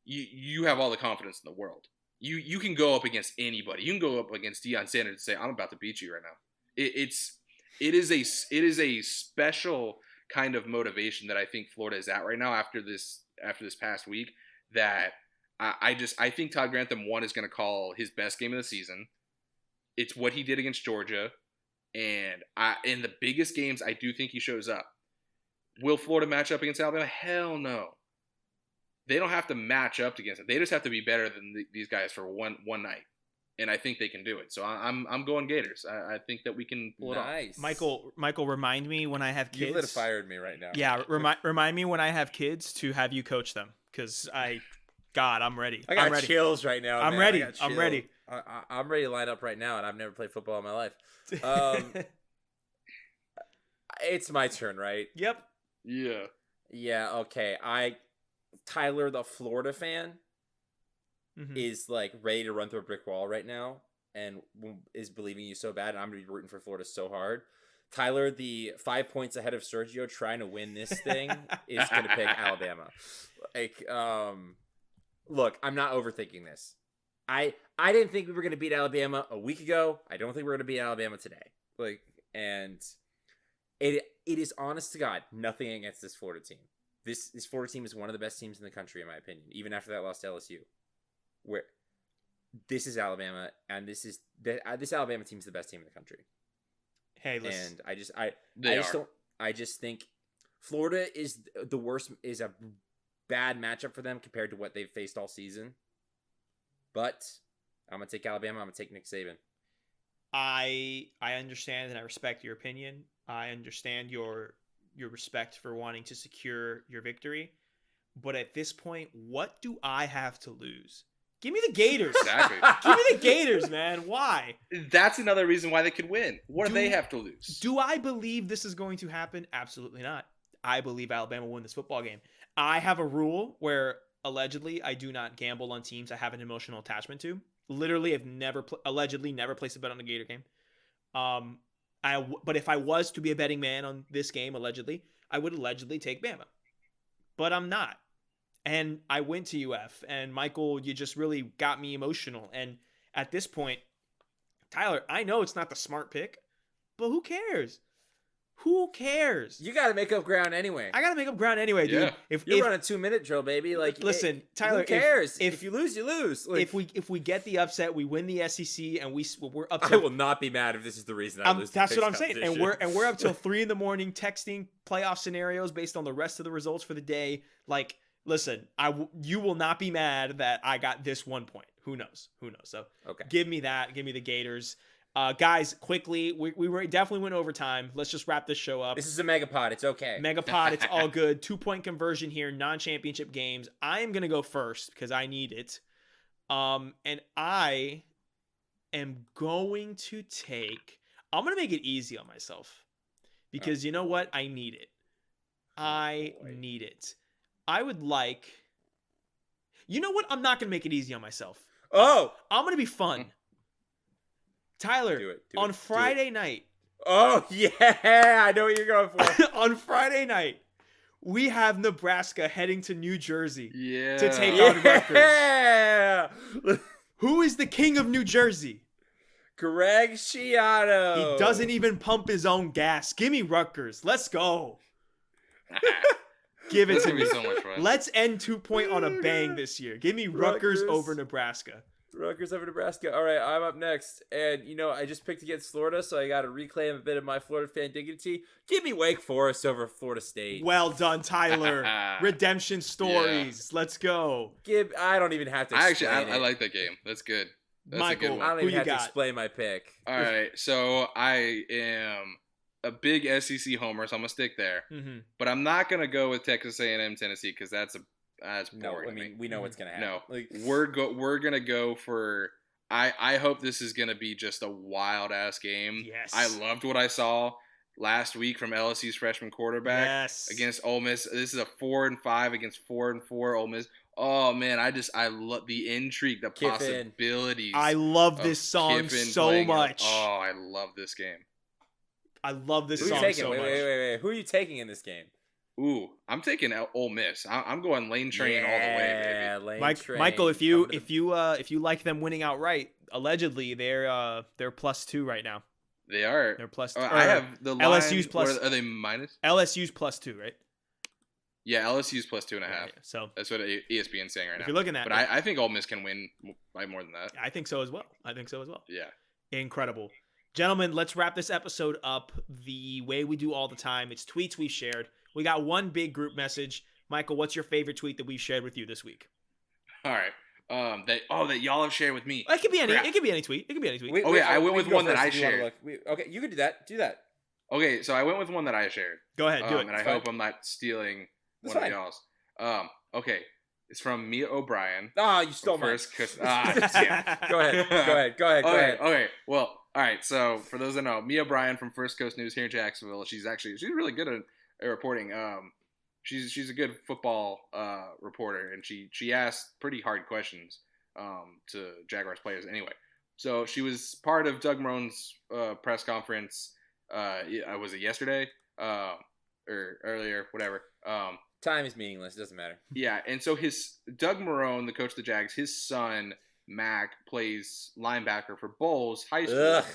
you have all the confidence in the world. You can go up against anybody. You can go up against Deion Sanders and say, I'm about to beat you right now. It is a special kind of motivation that I think Florida is at right now after this past week, that I think Todd Grantham, one, is going to call his best game of the season. It's what he did against Georgia. And in the biggest games, I do think he shows up. Will Florida match up against Alabama? Hell no. They don't have to match up against it. They just have to be better than these guys for one night. And I think they can do it. So I'm going Gators. I think that we can pull it off. Michael, remind me when I have kids. You lit a fire in me right now. Yeah, remind me when I have kids to have you coach them, because I'm ready. I got chills right now. I'm ready. I'm ready. I'm ready to line up right now, and I've never played football in my life. It's my turn, right? Yep. Yeah. Yeah. Okay. Tyler, the Florida fan, is like ready to run through a brick wall right now and is believing you so bad, and I'm gonna be rooting for Florida so hard. Tyler, the 5 points ahead of Sergio trying to win this thing, is gonna pick Alabama. Like, look, I'm not overthinking this. I didn't think we were gonna beat Alabama a week ago. I don't think we're gonna beat Alabama today. Like, and It is honest to God, nothing against this Florida team. This Florida team is one of the best teams in the country, in my opinion, even after that loss to LSU. Where this is Alabama, and this Alabama team is the best team in the country. Hey, listen. And I just think Florida is the worst, is a bad matchup for them compared to what they've faced all season. But I'm gonna take Alabama. I'm gonna take Nick Saban. I understand and I respect your opinion. I understand your respect for wanting to secure your victory. But at this point, what do I have to lose? Give me the Gators. Exactly. Give me the Gators, man. Why? That's another reason why they could win. What do they have to lose? Do I believe this is going to happen? Absolutely not. I believe Alabama will win this football game. I have a rule where allegedly I do not gamble on teams I have an emotional attachment to. Literally, I've allegedly never placed a bet on a Gator game. But if I was to be a betting man on this game, allegedly, I would allegedly take Bama. But I'm not. And I went to UF, and Michael, you just really got me emotional. And at this point, Tyler, I know it's not the smart pick, but who cares? Who cares? You got to make up ground anyway. I got to make up ground anyway, dude. Yeah. If you're running a 2-minute drill, baby, like listen, Tyler, who cares? If you lose, you lose. Like, if we get the upset, we win the SEC, and we're up. I will not be mad if this is the reason I lose. That's what I'm saying. And we're up till 3 a.m. texting playoff scenarios based on the rest of the results for the day. Like, listen, you will not be mad that I got this 1 point. Who knows? So okay, give me that. Give me the Gators. Guys, quickly, we definitely went overtime. Let's just wrap this show up. This is a megapod. It's okay. Megapod, it's all good. 2-point conversion here, non-championship games. I am going to go first because I need it. And I am going to I'm going to make it easy on myself because you know what? I need it. I need it. I would like, you know what? I'm not going to make it easy on myself. Oh, I'm going to be fun. Tyler, do on Friday night. Oh, yeah. I know what you're going for. On Friday night, we have Nebraska heading to New Jersey to take on Rutgers. Who is the king of New Jersey? Greg Schiano. He doesn't even pump his own gas. Give me Rutgers. Let's go. Give it to me. So much fun. Let's end 2-point on a bang this year. Give me Rutgers over Nebraska. Rutgers over Nebraska. All right, I'm up next. And, I just picked against Florida, so I got to reclaim a bit of my Florida fan dignity. Give me Wake Forest over Florida State. Well done, Tyler. Redemption stories. Yeah. Let's go. I don't even have to explain I like that game. That's good. That's Michael, a good one. I don't even have to explain my pick. All right, so I am a big SEC homer, so I'm going to stick there. Mm-hmm. But I'm not going to go with Texas A&M Tennessee because that's no, boring. I mean, we know what's gonna happen. No, like, we're gonna go for. I hope this is gonna be just a wild ass game. Yes, I loved what I saw last week from LSU's freshman quarterback against Ole Miss. This is a 4-5 against 4-4 Ole Miss. Oh man, I love the intrigue, the possibilities. I love this song so much. Oh, I love this game. I love this song so much. Wait. Who are you taking in this game? Ooh, I'm taking Ole Miss. I'm going Lane Train all the way, baby. Train. Michael, if you like them winning outright, allegedly they're +2 right now. They are. They're +2. I have the line, LSU's plus. Are they minus? LSU's +2, right? Yeah, LSU's +2.5. Yeah, so that's what ESPN's saying right now. If you're looking at, but I think Ole Miss can win by more than that. I think so as well. Yeah. Incredible. Gentlemen, let's wrap this episode up the way we do all the time. It's tweets we've shared. We got one big group message. Michael, what's your favorite tweet that we've shared with you this week? All right. That y'all have shared with me. It could be any. It could be any tweet. I went with one that I shared. Okay, you could do that. Do that. Okay, so I went with one that I shared. Go ahead, do it. And I hope I'm not stealing one of y'all's. Okay, it's from Mia O'Brien. Oh, you stole mine. Go ahead. Okay. Well, all right. So for those that know, Mia O'Brien from First Coast News here in Jacksonville. She's really good at reporting. She's a good football reporter, and she asked pretty hard questions to Jaguars players. Anyway, so she was part of Doug Marone's press conference. Was it yesterday or earlier? Whatever. Time is meaningless. It doesn't matter. Yeah, and so Doug Marone, the coach of the Jags, his son Mac plays linebacker for Bowles High School. Ugh.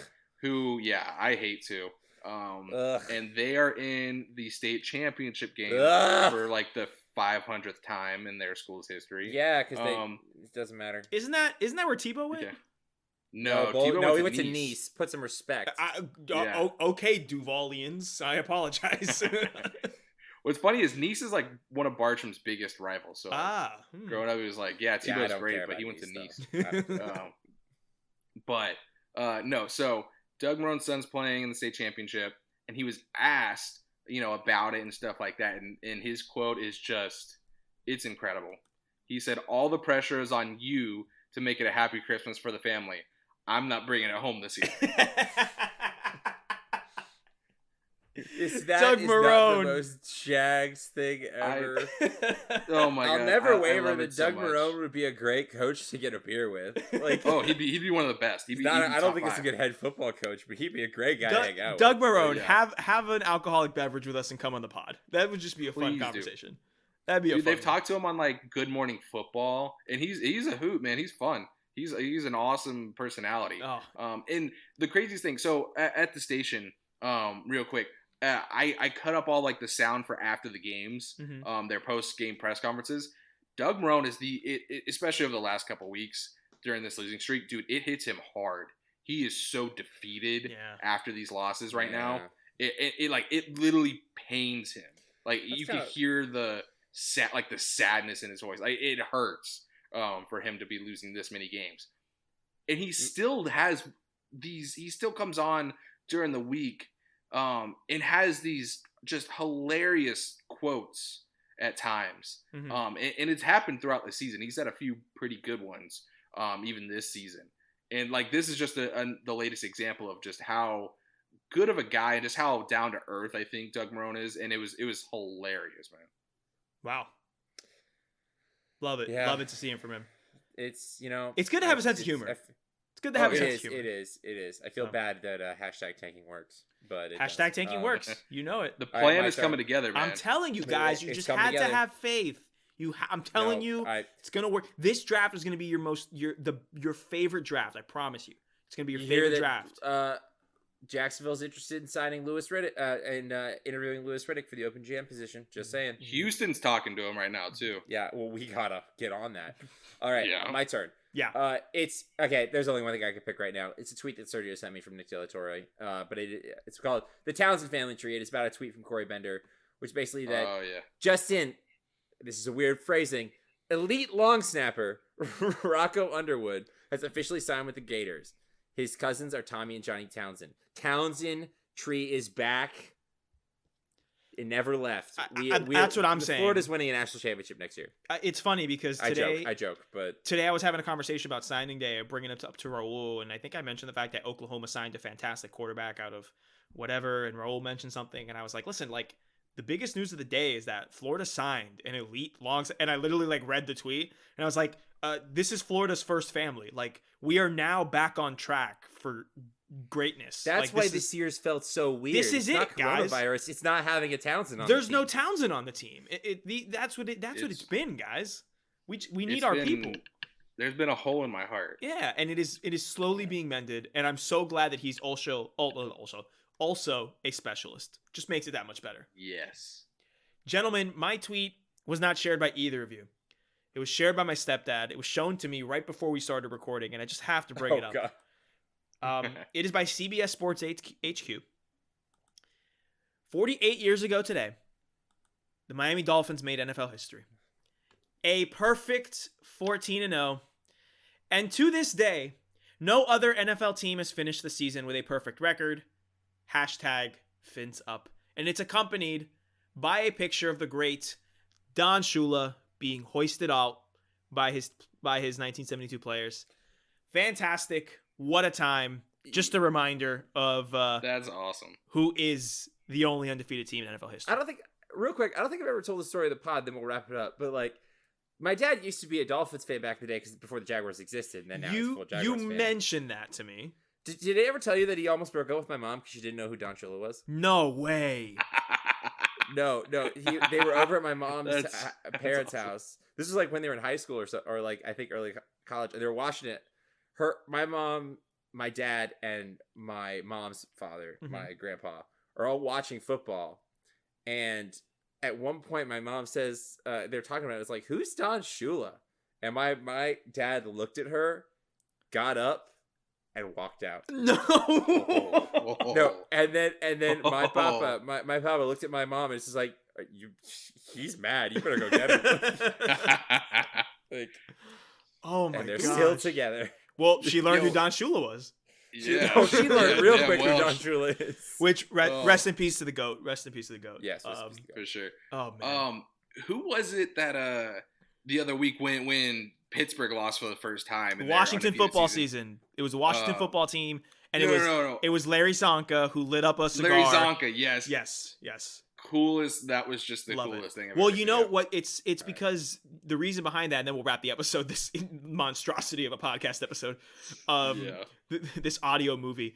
Who, I hate to. And they are in the state championship game for like the 500th time in their school's history. Yeah, because it doesn't matter. Isn't that where Tebow went? Yeah. No, Tebow went to Nice. Put some respect. Okay, Duvalians. I apologize. What's funny is Nice is like one of Bartram's biggest rivals. So growing up, he was like, Tebow's great, but he went to Nice. No, so Doug Marone's son's playing in the state championship, and he was asked, about it and stuff like that. And his quote is just, it's incredible. He said, "All the pressure is on you to make it a happy Christmas for the family. I'm not bringing it home this year." Doug Marone. Not the most Jags thing ever? Oh my God! I'll never waver that Doug Marone would be a great coach to get a beer with. Like, he'd be one of the best. I don't think he's a good head football coach, but he'd be a great guy to hang out with. Doug Marone, have an alcoholic beverage with us and come on the pod. That would just be a fun conversation. That'd be They've talked to him on like Good Morning Football, and he's a hoot, man. He's fun. He's an awesome personality. And the craziest thing, so at the station, real quick. I cut up all like the sound for after the games, their post-game press conferences. Doug Marone is especially over the last couple weeks during this losing streak, dude, it hits him hard. He is so defeated after these losses right now. It literally pains him. Like you can hear the sadness in his voice. Like it hurts for him to be losing this many games. And he still has he still comes on during the week and has these just hilarious quotes at times. And it's happened throughout the season. He's had a few pretty good ones, even this season. And like this is just the latest example of just how good of a guy and just how down to earth I think Doug Marone is. And it was hilarious, man. Wow. Love it. Love it to see him from him. It's it's good to have a sense of humor. It's good to have a sense of humor. It is. I feel bad that hashtag tanking works, but hashtag tanking works. You know it. The plan is coming together, man. I'm telling you guys, you just had to have faith. I'm telling you, it's gonna work. This draft is gonna be your favorite draft. I promise you, it's gonna be your favorite draft. Jacksonville's interested in signing Louis Riddick and interviewing Louis Riddick for the open GM position. Just saying. Houston's talking to him right now too. Yeah, well, we gotta get on that. All right, my turn. Yeah. It's okay. There's only one thing I can pick right now. It's a tweet that Sergio sent me from Nick De La Torre. But it's called the Townsend Family Tree. It's about a tweet from Corey Bender, which basically that Justin. This is a weird phrasing. Elite long snapper Rocco Underwood has officially signed with the Gators. His cousins are Tommy and Johnny Townsend. Townsend tree is back. It never left. That's what I'm saying. Florida's winning a national championship next year. It's funny because today I joke, but today I was having a conversation about signing day, bringing it up to Raul, and I think I mentioned the fact that Oklahoma signed a fantastic quarterback out of whatever, and Raul mentioned something, and I was like, listen, like the biggest news of the day is that Florida signed an elite long, and I literally like read the tweet, and I was like, this is Florida's first family. Like we are now back on track for greatness. That's why this year's felt so weird. This is it's not guys. Coronavirus. It's not having a Townsend on. There's no Townsend on the team. That's what it's been, guys. We need our people. There's been a hole in my heart. Yeah, and it is slowly being mended, and I'm so glad that he's also a specialist. Just makes it that much better. Yes. Gentlemen, my tweet was not shared by either of you. It was shared by my stepdad. It was shown to me right before we started recording, and I just have to bring it up. God. It is by CBS Sports HQ. 48 years ago today, the Miami Dolphins made NFL history. A perfect 14-0. And to this day, no other NFL team has finished the season with a perfect record. Hashtag fins up. And it's accompanied by a picture of the great Don Shula being hoisted out by his 1972 players. Fantastic. What a time. Just a reminder of that's awesome. Who is the only undefeated team in NFL history. I don't think I've ever told the story of the pod, then we'll wrap it up. But like, my dad used to be a Dolphins fan back in the day before the Jaguars existed, and then now he's a full Jaguars fan. Mentioned that to me. Did I ever tell you that he almost broke up with my mom because she didn't know who Don Shula was? No way. No. They were over at my mom's parents' house. This was like when they were in high school or like I think early college. And they were watching it. My mom my dad and my mom's father, my grandpa, are all watching football. And at one point, my mom says, they're talking about it. It's like, who's Don Shula? And my dad looked at her, got up, and walked out. No. No. And then my papa looked at my mom and it's just like, he's mad. You better go get him. Like, oh my god. And they're still together. Well, she learned who Don Shula was. Yeah. She learned real quick who Don Shula is. Which rest in peace to the GOAT. Rest in peace to the GOAT. Yes, for sure. Oh man. Who was it that the other week when Pittsburgh lost for the first time? Washington football season. It was a Washington football team, and it was Larry Zonka who lit up a cigar. Larry Zonka, yes. Yes. Coolest. That was just the coolest thing ever. Well, you know what? It's because the reason behind that, and then we'll wrap the episode. This monstrosity of a podcast episode. This audio movie.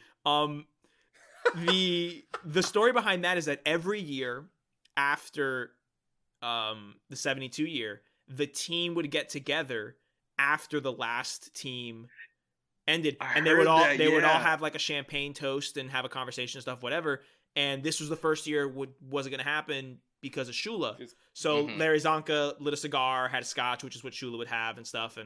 The story behind that is that every year after the 72 year, the team would get together after the last team ended, and they would all have like a champagne toast and have a conversation and stuff, whatever. And this was the first year wasn't going to happen because of Shula. So Larry Zonka lit a cigar, had a scotch, which is what Shula would have and stuff,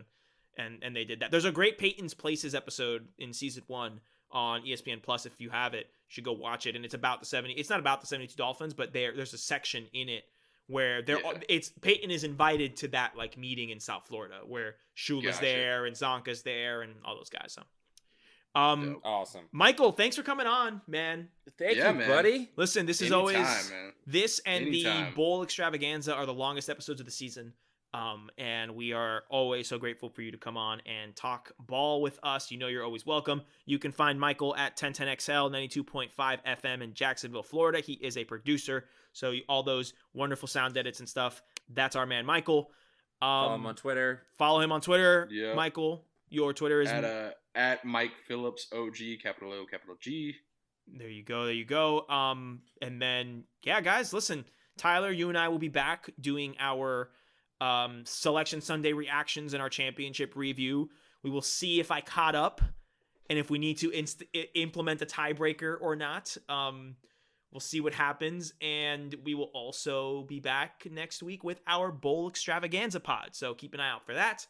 and they did that. There's a great Peyton's Places episode in season 1 on ESPN Plus. If you have it, you should go watch it. And it's about it's not about the 72 Dolphins, but there's a section in it where Peyton is invited to that like meeting in South Florida where Shula's there and Zonka's there and all those guys. So awesome. Michael, thanks for coming on, man. Thank you, man. Buddy. Listen, this is always this and the Bowl Extravaganza are the longest episodes of the season. And we are always so grateful for you to come on and talk ball with us. You know you're always welcome. You can find Michael at 1010XL 92.5 FM in Jacksonville, Florida. He is a producer, so all those wonderful sound edits and stuff, that's our man Michael. Follow him on Twitter. Follow him on Twitter. Yep. Michael, your Twitter is at Mike Phillips OG, capital O, capital G. There you go. And then guys, listen, Tyler, you and I will be back doing our Selection Sunday reactions and our championship review. We will see if I caught up and if we need to implement a tiebreaker or not. We'll see what happens, and we will also be back next week with our Bowl Extravaganza pod, so keep an eye out for that.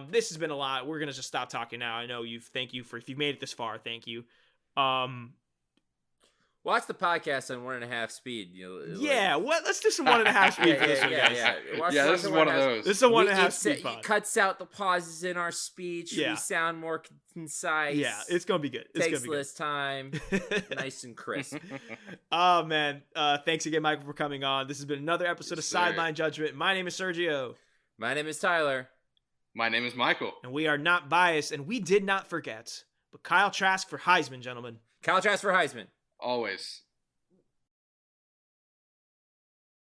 This has been a lot. We're gonna just stop talking now. I know thank you if you've made it this far, thank you. Watch the podcast on 1.5 speed. Let's do some 1.5 speed for this one, guys. This is one of those. This is a 1.5 speed pod. It cuts out the pauses in our speech. We sound more concise. Yeah, it's gonna be good. Takes less time. Nice and crisp. Oh man, thanks again, Michael, for coming on. This has been another episode of Sideline Judgment. My name is Sergio. My name is Tyler. My name is Michael. And we are not biased, and we did not forget. But Kyle Trask for Heisman, gentlemen. Kyle Trask for Heisman. Always.